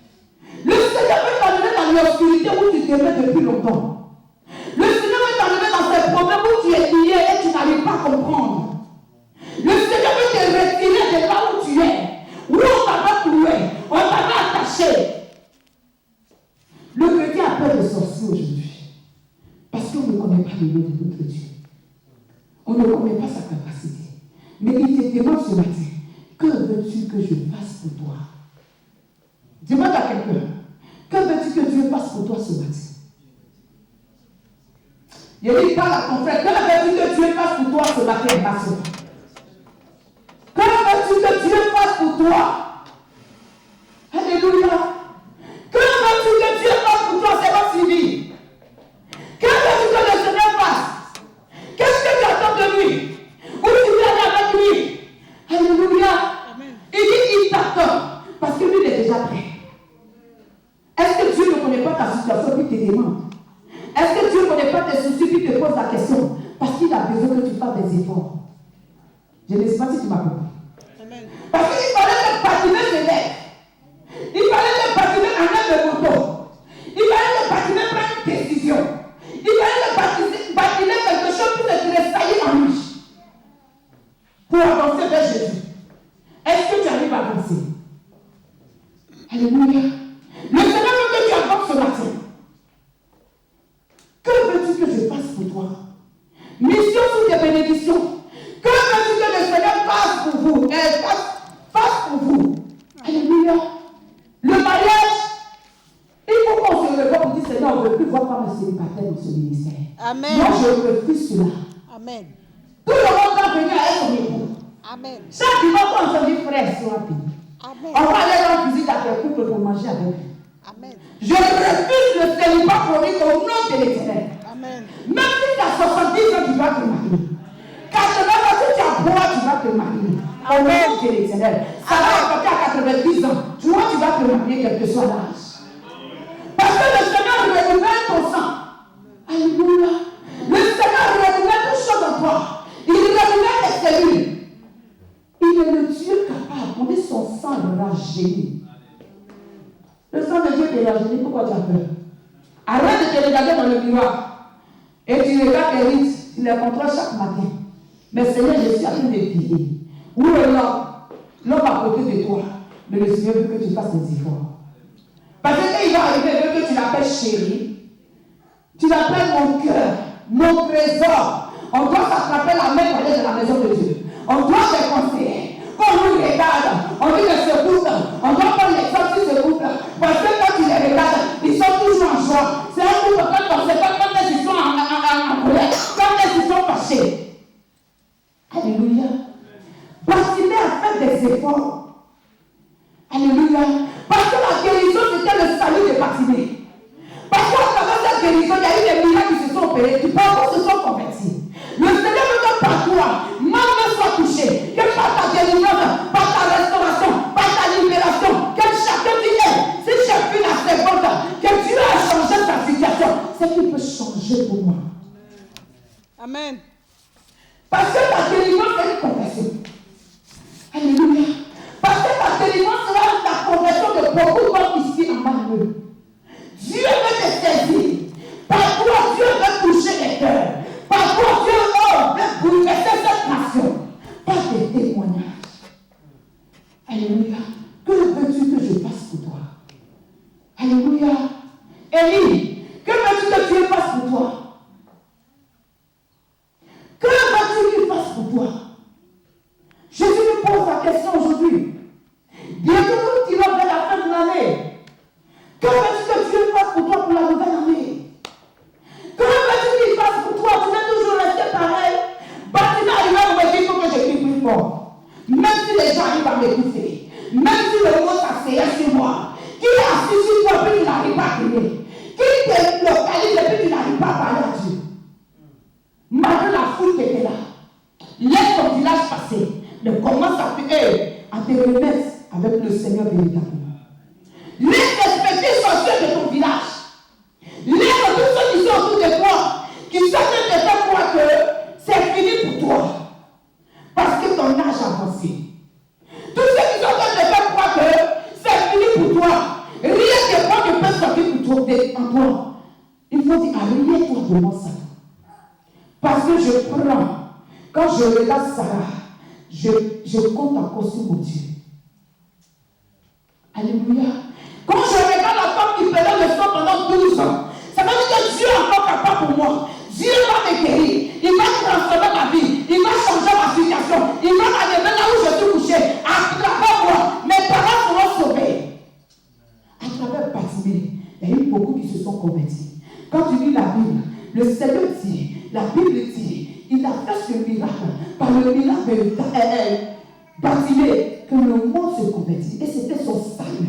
Le Seigneur veut t'amener dans l'obscurité où tu te mets depuis longtemps. Le Seigneur veut t'amener dans ces problèmes où tu es lié et tu n'arrives pas à comprendre. Le Seigneur veut te retirer de là où tu es. Où on t'avait cloué, on t'avait attaché. Le chrétien a peur de sorcier aujourd'hui. Parce qu'on ne connaît pas le nom de notre Dieu. On ne connaît pas sa capacité. Mais il te demande ce matin, que veux-tu que je fasse pour toi? Demande à quelqu'un, que veux-tu que Dieu fasse pour toi ce matin? Il dit, parle à ton frère, que veux-tu que Dieu fasse pour toi ce matin, ma soeur? Que veux-tu que Dieu fasse pour toi? Alléluia. Que veux-tu que Dieu fasse pour toi, c'est pas fini. Que veux-tu que le Seigneur fasse? Qu'est-ce que tu attends de lui? Où tu viens aller avec lui? Alléluia. Amen. Il dit, il t'attend parce que lui, il est déjà prêt. Est-ce que Dieu ne connaît pas ta situation puis te demande? Est-ce que Dieu ne connaît pas tes soucis puis te pose la question? Parce qu'il a besoin que tu fasses des efforts. Je ne sais pas si tu m'as compris. Amen. Parce qu'il fallait que Bartimée se lève. Il fallait que Bartimée enlève le moto. Il fallait que Bartimée prenne une décision. Il fallait que Bartimée quelque chose pour se tressaillir en lui. Pour avancer vers Jésus. Est-ce que tu arrives à avancer? Alléluia. Le Seigneur veut que tu avances ce matin. Que veux-tu que je fasse pour toi? Mission sous tes bénédictions. Que veux-tu que le Seigneur fasse pour vous? Fasse pour vous. Alléluia. Le mariage, il faut qu'on se réveille pour dire, Seigneur, on ne veut plus voir comme un célibataire dans ce ministère. Amen. Moi, je refuse cela. Amen. Tout le monde va venir à son époux. Amen. Chaque dimanche, on se dit, frère, sois béni. Amen. On va aller rendre visite à tes couples pour manger avec eux. Amen. Je refuse le célibat chronique au nom de l'Éternel. Amen. Même si tu as 70 ans, tu vas te marier. 80 ans, si tu as bois, tu vas te marier. Au nom de l'Éternel. Ça va apporter à 90 ans. Tu vois, tu vas te marier quel que soit l'âge. Parce que le Seigneur renouvelle ton sang. Alléluia. Le Seigneur renouvelle toutes choses en toi. Il renouvelle tes cellules. Il est le Dieu capable. On dit son sang le rajeunit. Le sang de Dieu te rajeunit. Pourquoi tu as peur? Arrête de te regarder dans le miroir. Et tu regardes tes rites. Tu les contrôles chaque matin. Mais Seigneur, je suis en train de prier. Où est l'homme? L'homme à côté de toi. Mais le Seigneur veut que tu fasses des efforts. Parce qu'il va arriver, il veut que tu l'appelles chérie. Tu l'appelles mon cœur, mon trésor, On doit s'attraper la main pour aller de la maison de Dieu. On doit les conseiller. Quand on nous regarde, on dit que ce couple, on doit prendre l'exemple sur ce couple. Parce que quand tu les regardes, ils sont toujours en joie. C'est un couple quand ils sont en colère, quand ils sont fâchés. Alléluia. Bartimée a fait des efforts. Alléluia. Parce que la guérison, c'était le salut de Bartimée. Parce qu'à travers cette guérison, il y a eu des miracles qui se sont opérés, qui parfois se sont convertis. Le Seigneur veut que par toi, même soit touché, que par ta délivrance, par ta restauration, par ta libération, que chacun dit, si chacune a ses comptes, que Dieu a changé sa situation, c'est qu'il peut changer pour moi. Amen. Parce que ta délivrance est une conversion. Alléluia. Parce que ta délivrance sera la conversion de beaucoup d'hommes ici en Malmö. Dieu veut te saisir. Par toi, Dieu veut toucher les cœurs. Par toi, Dieu veut bouleverser cette nation. Par des témoignages. Alléluia. Que veux-tu que je fasse pour toi? Alléluia. Élie, que veux-tu que Dieu fasse pour toi? Que veux-tu qu'il fasse pour toi? Jésus nous pose la question aujourd'hui. Bientôt nous tirons vers la fin de l'année. Que veux-tu que Dieu fasse pour toi pour la nouvelle année? Que veux-tu qu'il fasse pour toi? Tu vas toujours rester pareil. Bartimée arrive à me dire, il faut que je crie plus fort. Même si les gens arrivent à m'écouter, même si le mot s'asseyait sur moi, qui est assis sur toi et puis tu n'arrives pas à crier, qui te localise et puis tu n'arrives pas à parler à Dieu. Malgré la foule qui était là, laisse ton village passer. Ne commence à te remettre avec le Seigneur véritablement. Laisse respecter sortir de ton village. Laisse tous ceux qui sont autour de toi, qui sont en train de faire croire que c'est fini pour toi. Parce que ton âge a avancé. Tous ceux qui sont en train de faire croire que c'est fini pour toi. Rien que moi ne peut sortir pour toi en toi. Il faut dire, arrête-toi devant ça. Parce que je prends, quand je regarde Sarah, je compte encore sur mon Dieu. Alléluia. Quand je regarde la femme qui prenait le sang pendant 12 ans, ça veut dire que Dieu est encore capable pour moi. Dieu va me guérir. Il va transformer ma vie. Il va changer ma situation. Il va m'amener là où je suis couché. À travers moi, mes parents seront sauvés. À travers Bartimée, il y a eu beaucoup qui se sont convertis. Quand tu lis la Bible, le Seigneur dit, la Bible dit, il a fait ce miracle par le miracle de Bartimée que le monde se convertit. Et c'était son salut.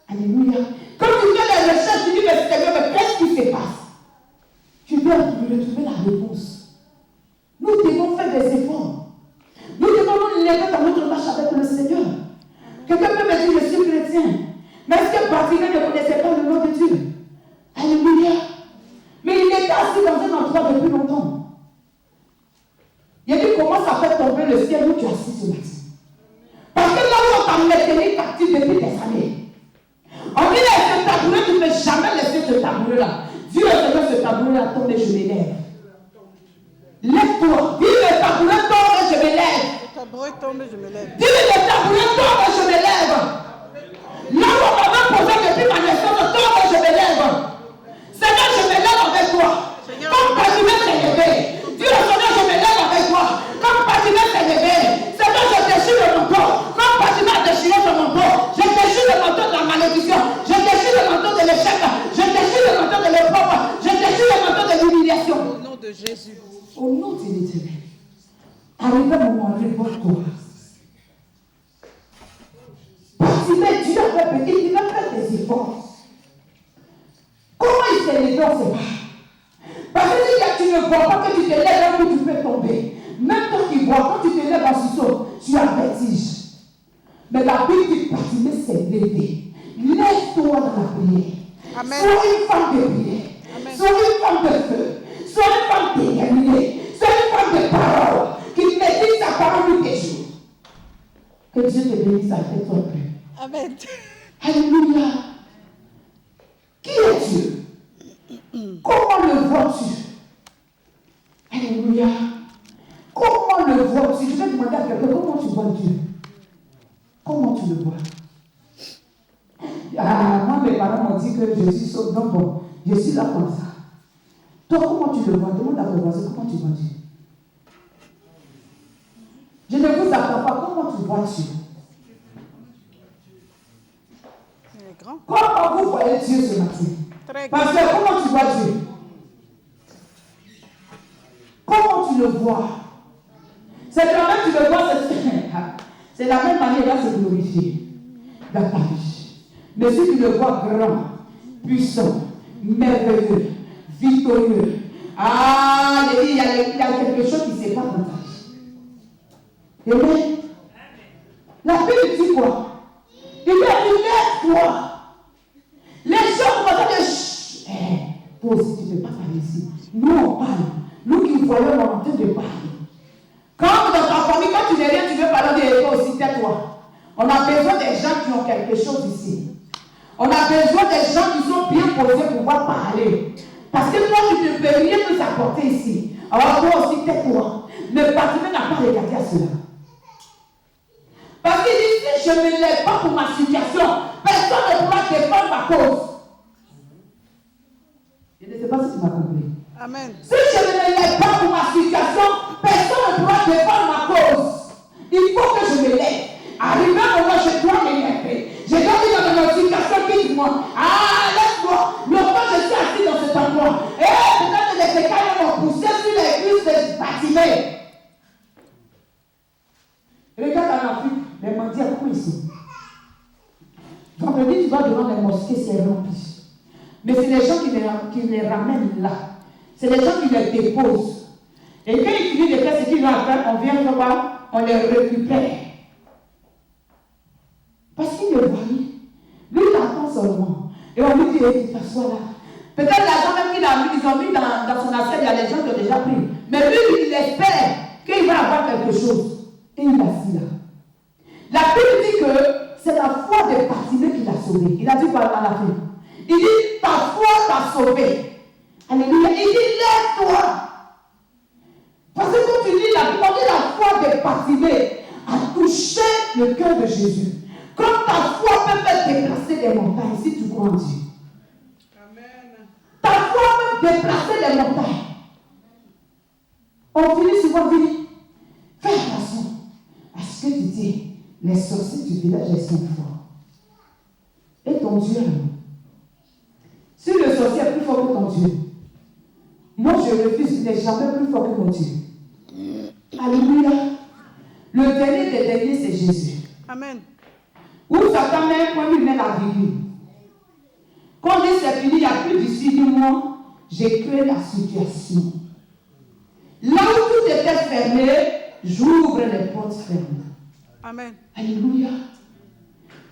Alléluia. Quand tu fais les recherches, tu dis, mais Seigneur, mais qu'est-ce qui se passe? Tu dois retrouver la réponse. Nous devons faire des efforts. Nous devons nous lever dans notre marche avec le Seigneur. Quelqu'un peut me dire, je suis chrétien. Mais est-ce que Bartimée ne connaissait pas le nom de Dieu? Alléluia. Mais il était assis dans un endroit depuis longtemps. Il a dit, comment ça fait tomber le ciel où tu es assis ce matin? Parce que là où on t'a maintenu captif depuis des années. On dit, ce tabouret, tu ne peux jamais laisser ce tabouret-là. Dis le Seigneur, ce tabouret-là tombe et je m'élève. Lève-toi. Dis le tabouret tombe et je m'élève. Le tabouret tombe et je me lève. Dis le tabouret tombe et je m'élève. Là où on m'avait posé depuis ma naissance, tombe et je m'élève. Seigneur, je me lève avec toi. Comme Bartimée s'est levé. Dis le Seigneur, je me lève avec toi. Comme Bartimée s'est levé. Seigneur, je déchire le manteau. Comme Bartimée a déchiré son manteau. Je déchire le manteau de la malédiction. Je déchire le manteau de l'échec. Je déchire le manteau de l'épreuve. Je déchire le manteau de l'humiliation. Au nom de Jésus. Au nom de l'Éternel. Arrive un moment, réponds-toi. Bartimée, Dieu avait petit, il a fait des efforts. Comment il s'est levé, on ne sait pas. Parce que si tu ne vois pas que tu te lèves là où tu peux tomber, même toi qui vois, quand tu te lèves en sursaut, tu as vertige. Mais la Bible dit Bartimée s'est levé. Lève-toi dans la prière. Amen. Sois une femme de prière. Amen. Sois une femme de feu. Sois une femme déterminée. Sois une femme de parole qui médite sa parole tous les jours. Que Dieu te bénisse avec toi plus. Amen. Alléluia. Qui est Dieu? Comment le vois-tu? Alléluia. Comment le vois-tu? Je vais demander à quelqu'un, comment tu vois Dieu? Comment tu le vois? Moi, mes parents m'ont dit que je suis sauve. Donc bon, je suis là comme ça. Toi, comment tu le vois? Demande à ton voisin comment tu vois Dieu. Je ne vous apprends pas comment tu vois Dieu. Comment vous voyez Dieu ce matin? Parce que comment tu vois Dieu? Comment tu le vois? C'est quand même tu le vois, c'est la même manière, il va se glorifier dans ta vie. Mais si tu le vois grand, puissant, merveilleux, victorieux, il y a quelque chose qui ne s'est pas dans ta vie. Amen. La Bible dit quoi? Il dit, lève-toi. Les gens vont dire, toi aussi tu ne peux pas parler ici. Nous on parle. Nous qui voyons, on est en train de parler. Quand dans ta famille, quand tu n'es rien, tu veux parler de toi aussi, tais-toi. On a besoin des gens qui ont quelque chose ici. On a besoin des gens qui sont bien posés pour pouvoir parler. Parce que toi, tu ne peux rien nous apporter ici. Alors toi aussi, tais-toi. Le bâtiment n'a pas regardé à cela. Parce qu'il dit, si je ne me lève pas pour ma situation, personne ne pourra défendre ma cause. Je ne sais pas si tu m'as compris. Amen. Si je ne me lève pas pour ma situation, personne ne pourra défendre ma cause. Il faut que je me lève. Arrivé au moment où je dois me lever. Je dois dire dans ma situation qui dit moi, laisse-moi. Longtemps je suis assis dans cet endroit. Et peut-être les écailles m'ont poussé sur les cuisses de bâtiment. Regarde en Afrique, les mendiants, comment ils sont? Vendredi, tu vas devant les mosquées, c'est rempli. Mais c'est les gens qui les ramènent là. C'est les gens qui les déposent. Et quand ils finissent de faire ce qu'ils ont à faire, on vient voir, on les récupère. Parce qu'il le voit. Lui, il attend seulement. Et on lui dit, tu t'assois là. Peut-être l'argent même qu'ils ont mis dans son assiette, il y a des gens qui ont déjà pris. Mais lui, il espère qu'il va avoir quelque chose. Et il est assis là. La Bible dit que c'est la foi de Bartimée qui l'a sauvé. Il a dit quoi à la fin? Il dit, ta foi t'a sauvé. Alléluia. Il dit, lève-toi. Parce que quand tu lis la Bible, on dit la foi de Bartimée a touché le cœur de Jésus. Comme ta foi peut faire déplacer des montagnes, si tu crois en Dieu. Amen. Ta foi peut déplacer les montagnes. On finit souvent dire, fais attention à ce que tu dis. Les sorciers du village, elles sont forts. Et ton Dieu, si le sorcier est plus fort que ton Dieu, moi je refuse, il n'est jamais plus fort que mon Dieu. Alléluia. Le dernier des derniers, c'est Jésus. Amen. Où Satan même, quand il met la virgule. Quand il dit c'est fini, il n'y a plus d'issue du monde, j'ai créé la situation. Là où tout était fermé, j'ouvre les portes fermées. Amen. Alléluia.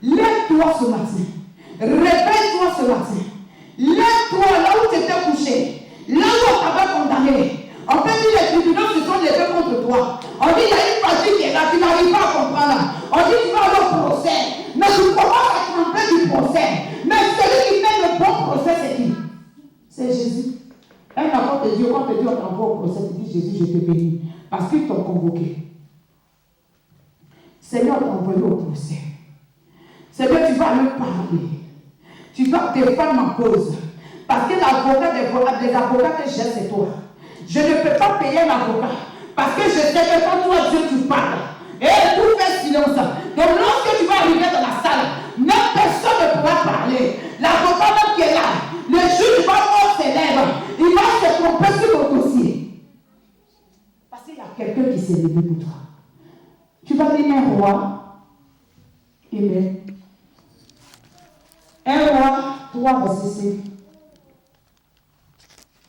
Lève-toi ce matin. Réveille-toi ce matin. Lève-toi là où tu étais couché. Là où on t'avait condamné. On peut dire les tribunaux se sont levés contre toi. On dit il y a une partie qui est là, tu n'arrives pas à comprendre. On dit tu vas aller au procès. Mais tu commences à trembler du procès. Mais celui qui fait le bon procès, c'est qui? C'est Jésus. Un enfant de Dieu, quand te dit on t'envoie au procès, tu dis Jésus, je te bénis. Parce qu'ils t'ont convoqué. Seigneur t'a envoyé au procès. Seigneur, tu vas lui parler. Tu vas défendre ma cause. Parce que l'avocat des avocats que j'ai, c'est toi. Je ne peux pas payer l'avocat. Parce que je sais que quand toi, Dieu, tu parles. Et tout fait silence. Donc lorsque tu vas arriver dans la salle, même personne ne pourra parler. L'avocat même qui est là, le juge va voir ses lèvres. Il va se tromper sur ton dossier. Parce qu'il y a quelqu'un qui s'est levé pour toi. Tu vas dire un roi. Amen. Un roi, 3 versets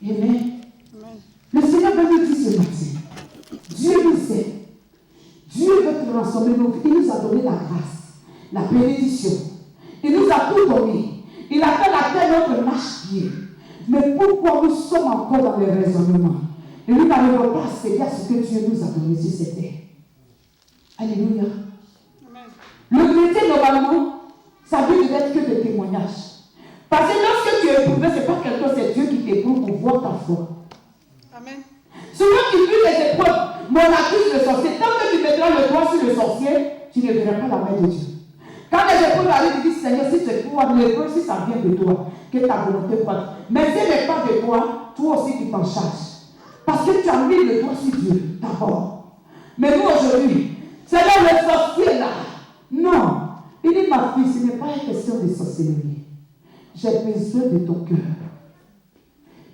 5. Amen. Le Seigneur veut nous dire ce matin. Dieu nous sait. Dieu veut transformer nos vies. Il nous a donné la grâce, la bénédiction. Il nous a tout donné. Il a fait la terre notre marche-pied. Mais pourquoi nous sommes encore dans les raisonnements? Et nous n'arrivons pas à céder à ce que Dieu nous a donné sur cette terre. Alléluia. Amen. Le chrétien, normalement, ça veut être que des témoignages. Parce que lorsque tu es éprouvé, ce n'est pas quelqu'un, c'est Dieu qui t'éprouve pour voir ta foi. Amen. Souvent, tu vis les épreuves, mais on accuse le sorcier. Tant que tu mettras le doigt sur le sorcier, tu ne verras pas la main de Dieu. Quand les épreuves arrivent, tu dis Seigneur, si tu es pour toi, l'hébreu, si ça vient de toi, que ta volonté croît. Mais si elle n'est pas de toi, toi aussi tu t'en charges. Parce que tu as mis le doigt sur Dieu d'abord. Mais nous aujourd'hui, c'est là le sorcier là. Non. Il dit, ma fille, ce n'est pas une question de sorcellerie. J'ai besoin de ton cœur.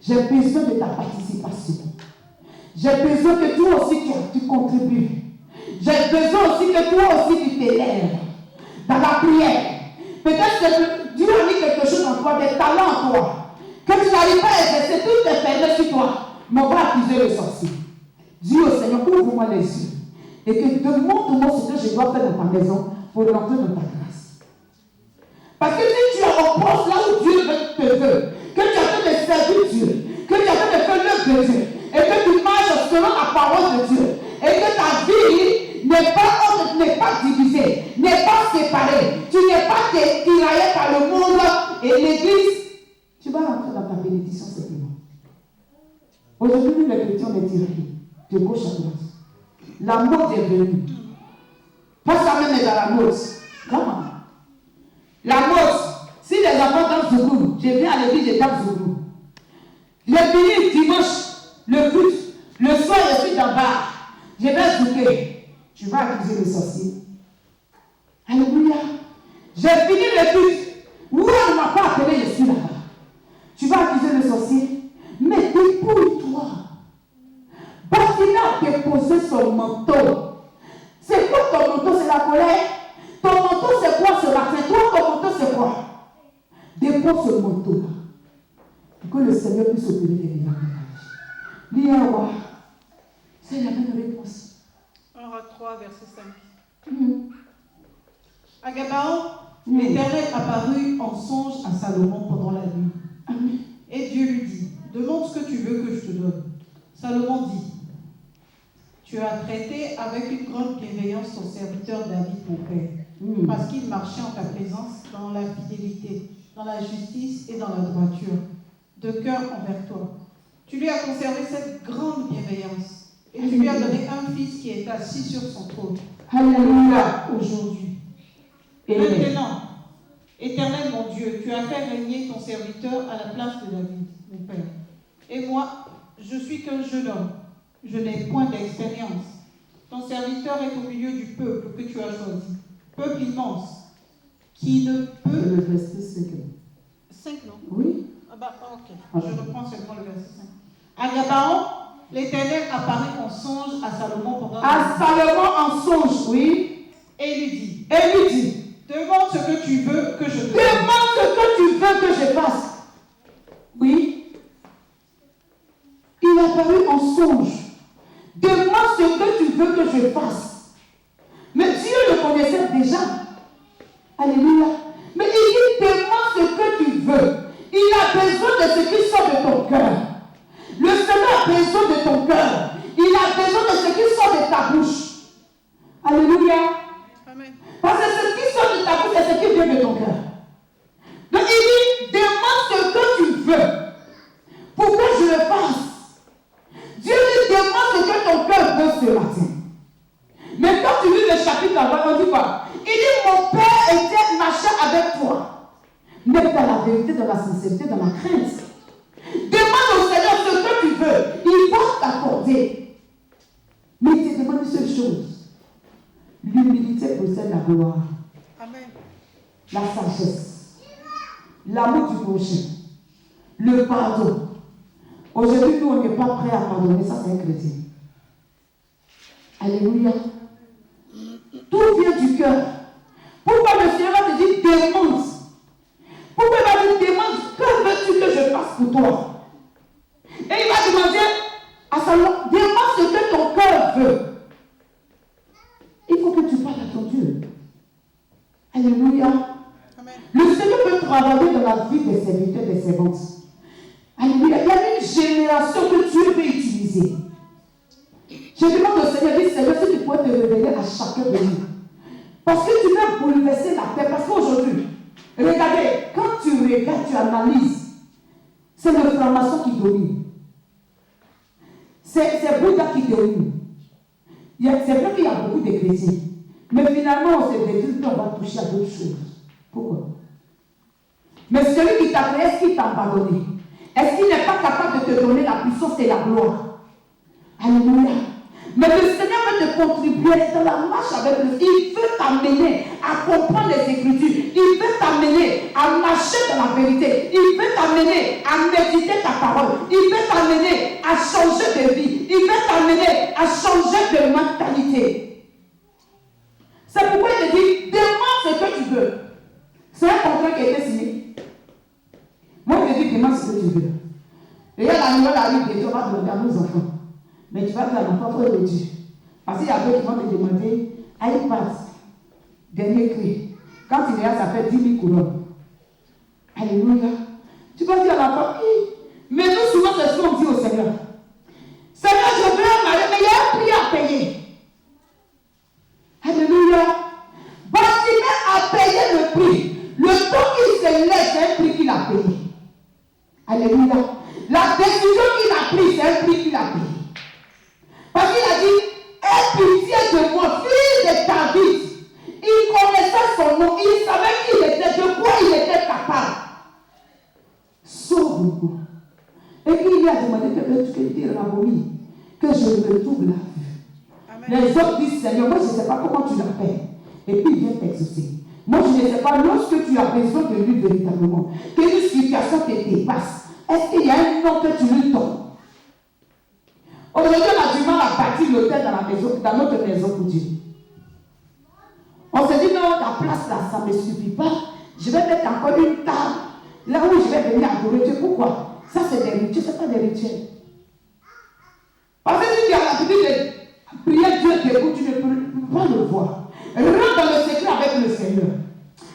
J'ai besoin de ta participation. J'ai besoin que toi aussi tu contribues. J'ai besoin aussi que toi aussi tu t'élèves dans la prière. Peut-être que Dieu a mis quelque chose en toi, des talents en toi, que tu n'arrives pas à exercer, tout est fermé sur toi. Mais on va accuser le sorcier. Dis au Seigneur, ouvre-moi les yeux. Et que demande-moi ce que je dois faire dans ta maison pour rentrer dans ta grâce. Parce que si tu es au poste là où Dieu te veut, que tu as fait de servir Dieu, que tu as fait de faire l'œuvre de Dieu, et que tu marches selon la parole de Dieu, et que ta vie n'est pas divisée, n'est pas séparée, tu n'es pas tiraillé par le monde et l'église, tu vas rentrer dans ta bénédiction simplement. Aujourd'hui, nous les chrétiens, on est tirés de gauche à droite. La mode est venue. Pas ça même est dans la mode. Comment? La mode, si les enfants dansent Zougou, je viens à l'église, je danse Zougou. Je finis dimanche, le culte. Le soir, je suis dans le bar. Je vais zouker. Tu vas accuser le sorcier. Alléluia. J'ai fini le culte. Oui, on ne m'a pas appelé, je suis là-bas. Tu vas accuser le sorcier. Mais dépouille-toi. Bathina a déposé son manteau. C'est quoi ton manteau? C'est la colère? Ton manteau c'est quoi ce matin? Toi, ton manteau c'est quoi? Dépose ce manteau-là. Pour que le Seigneur puisse opérer des miracles. Lis un roi. C'est la même réponse. 1 Roi 3, verset 5. À Gabaon, l'Éternel apparut en songe à Salomon pendant la nuit. Amen. Et Dieu lui dit, demande ce que tu veux que je te donne. Salomon dit, tu as traité avec une grande bienveillance ton serviteur David, mon père, parce qu'il marchait en ta présence dans la fidélité, dans la justice et dans la droiture, de cœur envers toi. Tu lui as conservé cette grande bienveillance, et tu lui as donné un fils qui est assis sur son trône. Alléluia. Aujourd'hui. Amen. Maintenant, Éternel mon Dieu, tu as fait régner ton serviteur à la place de David, mon père. Et moi, je suis qu'un jeune homme. Je n'ai point d'expérience. Ton serviteur est au milieu du peuple que tu as choisi. Peuple immense, qui ne peut... Le verset 5. 5, non? Oui. Ok. Je reprends seulement le verset 5. À Gabaon, l'Éternel apparut en songe à Salomon pendant... À Salomon en songe, oui. Et lui dit, demande ce que tu veux que je te demande ce que tu veux que je fasse. Oui. Il apparut en songe. Demande ce que tu veux que je fasse. Mais Dieu le connaissait déjà. Alléluia. Mais il dit, demande ce que tu veux. Il a besoin de ce qui sort de ton cœur. Le Seigneur a besoin de ton cœur. Il a besoin de ce qui sort de ta bouche. Alléluia. Amen. Parce que ce qui sort de ta bouche, c'est ce qui vient de ton cœur. Donc il dit, demande ce que tu veux pour que je le fasse. Dieu lui demande ce que ton cœur veut ce matin. Mais quand tu lis le chapitre avant, on dit quoi? Il dit, mon père était marchait avec toi. Mais dans la vérité, dans la sincérité, dans la crainte. Demande au Seigneur ce que tu veux. Il va t'accorder. Mais il te demande une seule chose. L'humilité possède la gloire. Amen. La sagesse. L'amour du prochain. Le pardon. Aujourd'hui, nous, on n'est pas prêt à pardonner. Ça, c'est un chrétien. Alléluia. Tout vient du cœur. Pourquoi le Seigneur te dit demande? Pourquoi il va dire demande? Que veux-tu que je fasse pour toi? Et il va demander à Salomon, demande ce que ton cœur veut. Il faut que tu parles à ton Dieu. Alléluia. Amen. Le Seigneur peut travailler dans la vie des serviteurs et des servantes. Alléluia. Il y a une génération que Dieu veut utiliser. Je demande au Seigneur, dis Seigneur, si tu pourrais te révéler à chacun de nous. Parce que tu veux bouleverser la terre. Parce qu'aujourd'hui, regardez, quand tu regardes, tu analyses, c'est l'inflammation qui domine. C'est Bouddha qui domine. C'est vrai qu'il y a beaucoup de chrétiens. Mais finalement, on s'est dit qu'on va toucher à d'autres choses. Pourquoi? celui qui t'a créé, est-ce qu'il t'a abandonné? Est-ce qu'il n'est pas capable de te donner la puissance et la gloire? Alléluia. Mais le Seigneur veut te contribuer dans la marche avec lui. Il veut t'amener à comprendre les Écritures. Il veut t'amener à marcher dans la vérité. Il veut t'amener à méditer ta parole. Il veut t'amener à changer de vie. Il veut t'amener à changer de mentalité. C'est pourquoi il te dit, demande ce que tu veux. C'est un contrat qui a été signé. Moi, je dis, demande ce que tu veux. Et là, la nouvelle arrive et tu vas demander à nos enfants. Mais tu vas dire à l'enfant, frère de Dieu. Parce qu'il y a d'autres qui vont te demander, iPad, dernier cri. Quand il est là, ça fait 10 000 couronnes. Alléluia. Tu vas dire à l'enfant, mais nous, souvent, c'est ce qu'on dit au Seigneur. Seigneur, je veux un mari, mais il y a un prix à payer. Alléluia. Bartimée a payé le prix. Le temps qu'il se lève, c'est un prix qu'il a payé. Alléluia. La décision qu'il a prise, c'est un prix qu'il a payé. Parce qu'il a dit, aie pitié de moi, fils de David. Il connaissait son nom, il savait qui il était, de quoi il était capable. Sauve-nous. Et puis il lui a demandé que tu Rabomi, que je retrouve la vue. Les autres disent, Seigneur, moi je ne sais pas comment tu l'appelles. Et puis il vient t'exaucer. Moi je ne sais pas, lorsque tu as besoin de lui véritablement, quelle situation te dépasse, est-ce qu'il y a un nom que tu lui donnes? Aujourd'hui, on a du mal à bâtir l'hôtel dans notre maison pour Dieu. On se dit, non, la place là, ça ne me suffit pas. Je vais mettre encore une table là où je vais venir adorer Dieu. Pourquoi? Ça, c'est des rituels, ce n'est pas des rituels. Parce que si tu as l'habitude de prier Dieu debout, tu ne peux pas le voir. Rentre dans le secret avec le Seigneur.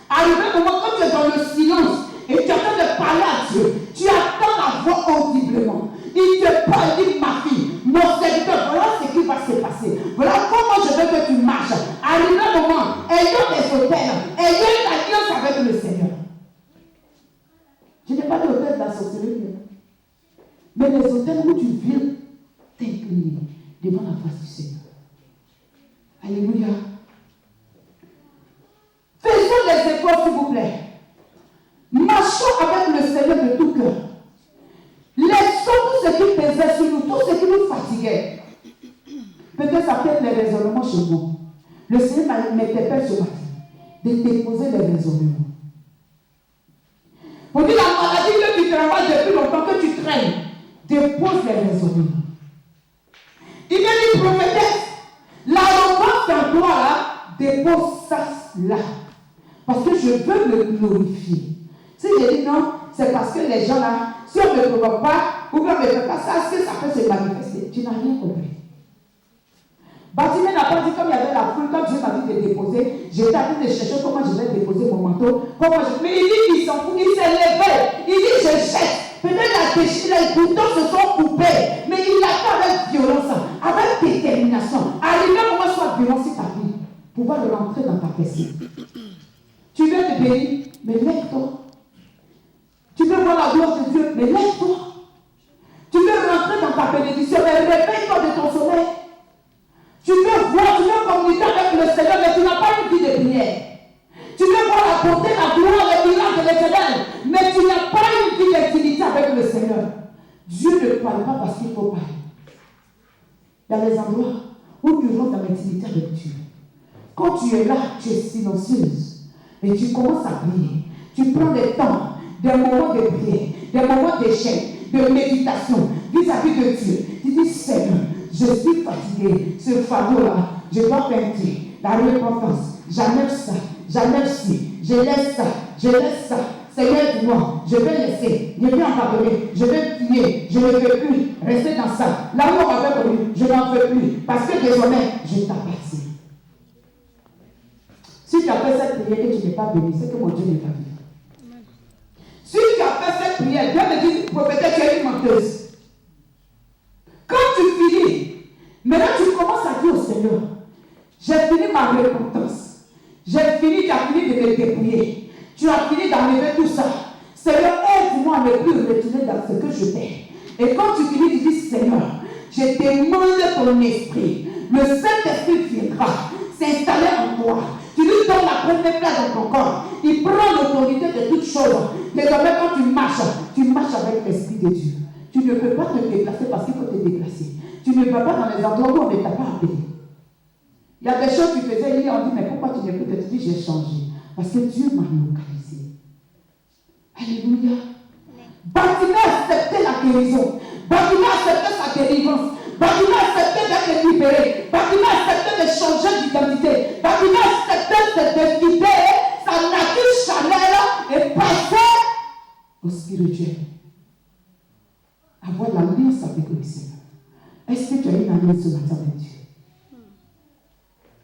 Arrivé au moment où tu es dans le silence et tu es en train de parler à Dieu, tu attends la voix audiblement. Il te parle, il dit, ma fille, mon serviteur, voilà ce qui va se passer. Voilà comment je veux que tu marches. Arrivé au moment, ayant des hôtels, ayant une alliance avec le Seigneur. Je n'ai pas d'hôtel de la sorcellerie, mais les hôtels où tu viens t'incliner devant la face du Seigneur. Alléluia. Faisons des efforts, s'il vous plaît. Marchons avec le Seigneur de tout cœur. Laissons tout ce qui pesait sur nous, tout ce qui nous fatiguait. Peut-être ça peut être les raisonnements chez vous. Le Seigneur m'interpelle ce matin de déposer les raisonnements. Pour dire la maladie que tu travailles depuis longtemps, que tu traînes, dépose les raisonnements. Il vient dire, prophétesse, l'arrogance en toi là, dépose ça là. Parce que je veux me glorifier. Si je dis non, c'est parce que les gens là, si on ne provoque pas, ou bien on ne fait pas ça, est-ce que ça peut se manifester? Tu n'as rien compris. Bartimée n'a pas dit comme il y avait la foule, comme Dieu m'a dit de déposer, j'étais en train de chercher comment je vais déposer mon manteau. Mais il dit qu'il s'en fout, il s'est levé, il dit je jette. Peut-être la déchiré, les boutons se sont coupés, mais il a fait avec violence, avec détermination. Arrivé à moment soit violent sur ta vie, pouvoir rentrer dans ta personne. Tu veux te bénir, mais lève-toi. Tu veux voir la gloire de Dieu, mais lève-toi. Tu veux rentrer dans ta bénédiction, mais réveille-toi de ton sommeil. Tu veux voir, tu veux communiquer avec le Seigneur, mais tu n'as pas une vie de prière. Tu veux voir la beauté, la gloire, les miracles de l'Éternel, mais tu n'as pas une vie d'intimité avec le Seigneur. Dieu ne parle pas parce qu'il faut parler. Il y a des endroits où tu rentres dans l'intimité avec Dieu. Quand tu es là, tu es silencieuse et tu commences à prier. Tu prends des temps, des moments de prière, des moments d'échec, de méditation vis-à-vis de Dieu. Tu dis, Seigneur, je suis fatigué, ce fardeau-là, je dois peindre la repentance. J'enlève ça, j'enlève ci, je laisse ça, je laisse ça. Seigneur, dis-moi, je vais laisser, je vais en pardonner, je vais prier, je ne veux plus rester dans ça. Là où on m'avait connu, je n'en veux plus, parce que désormais, je t'appartiens. Si tu as fait cette prière et que tu n'es pas béni, c'est que mon Dieu n'est pas béni. Si tu as fait cette prière, Dieu me dit, prophète, tu es une menteuse. Quand tu finis, maintenant tu commences à dire au Seigneur, j'ai fini ma repentance. J'ai fini, tu as fini de me dépouiller. Tu as fini d'enlever tout ça. Seigneur, aide-moi à ne plus retourner dans ce que je fais. Et quand tu finis, tu dis, Seigneur, je demande ton esprit. Le Saint-Esprit viendra s'installer en toi. Tu lui donnes la première place dans ton corps. Il prend l'autorité de toute toutes choses. Désormais, quand tu marches avec l'Esprit de Dieu. Tu ne peux pas te déplacer parce qu'il faut te déplacer. Tu ne vas pas dans les endroits où on ne t'a pas appelé. Il y a des choses que tu faisais hier, on dit, mais pourquoi tu n'écoutes pas? Tu dis, j'ai changé. Parce que Dieu m'a localisé. Alléluia. Bartimée acceptait la guérison. Bartimée acceptait sa délivrance. Bartimée acceptait d'être libéré. Bartimée acceptait de changer d'identité. Bartimée acceptait de quitter sa nature charnelle et passer au spirituel. Avoir l'alliance avec le Seigneur. Est-ce que tu as une alliance ce matin avec Dieu?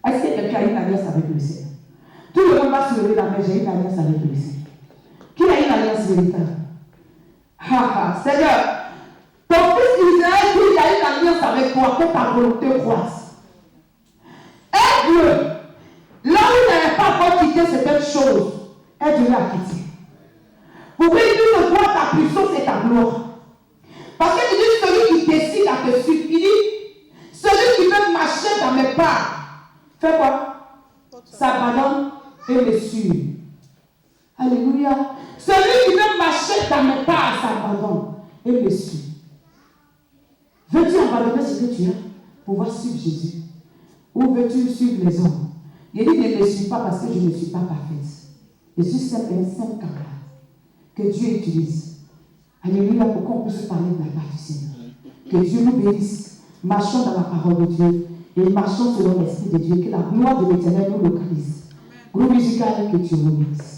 Est-ce que quelqu'un a une alliance avec le Seigneur? Tout le monde va se lever la main, j'ai une alliance avec le Seigneur. Qui a une alliance véritable? Seigneur, ton fils Israël dit il a une alliance avec toi, que ta volonté croisse. Aide-le. Là où il n'avait pas encore quitté certaines choses, aide-le à quitter. Pour que tu puisses voir ta puissance et ta gloire. Parce que tu dis celui qui décide à te suivre, il dit celui qui veut marcher dans mes pas, fais quoi? S'abandonne et me suit. Alléluia. Celui qui veut marcher dans mes pas, s'abandonne et me suit. Veux-tu abandonner ce que tu as pour pouvoir suivre Jésus? Ou veux-tu suivre les hommes? Il dit ne me suis pas parce que je ne suis pas parfaite. Je suis simple camarade que Dieu utilise. Alléluia, pour qu'on puisse parler de la part du Seigneur. Que Dieu nous bénisse. Marchons dans la parole de Dieu et marchons selon l'Esprit de Dieu. Que la gloire de l'Éternel nous localise. Groupe musical, que Dieu nous bénisse.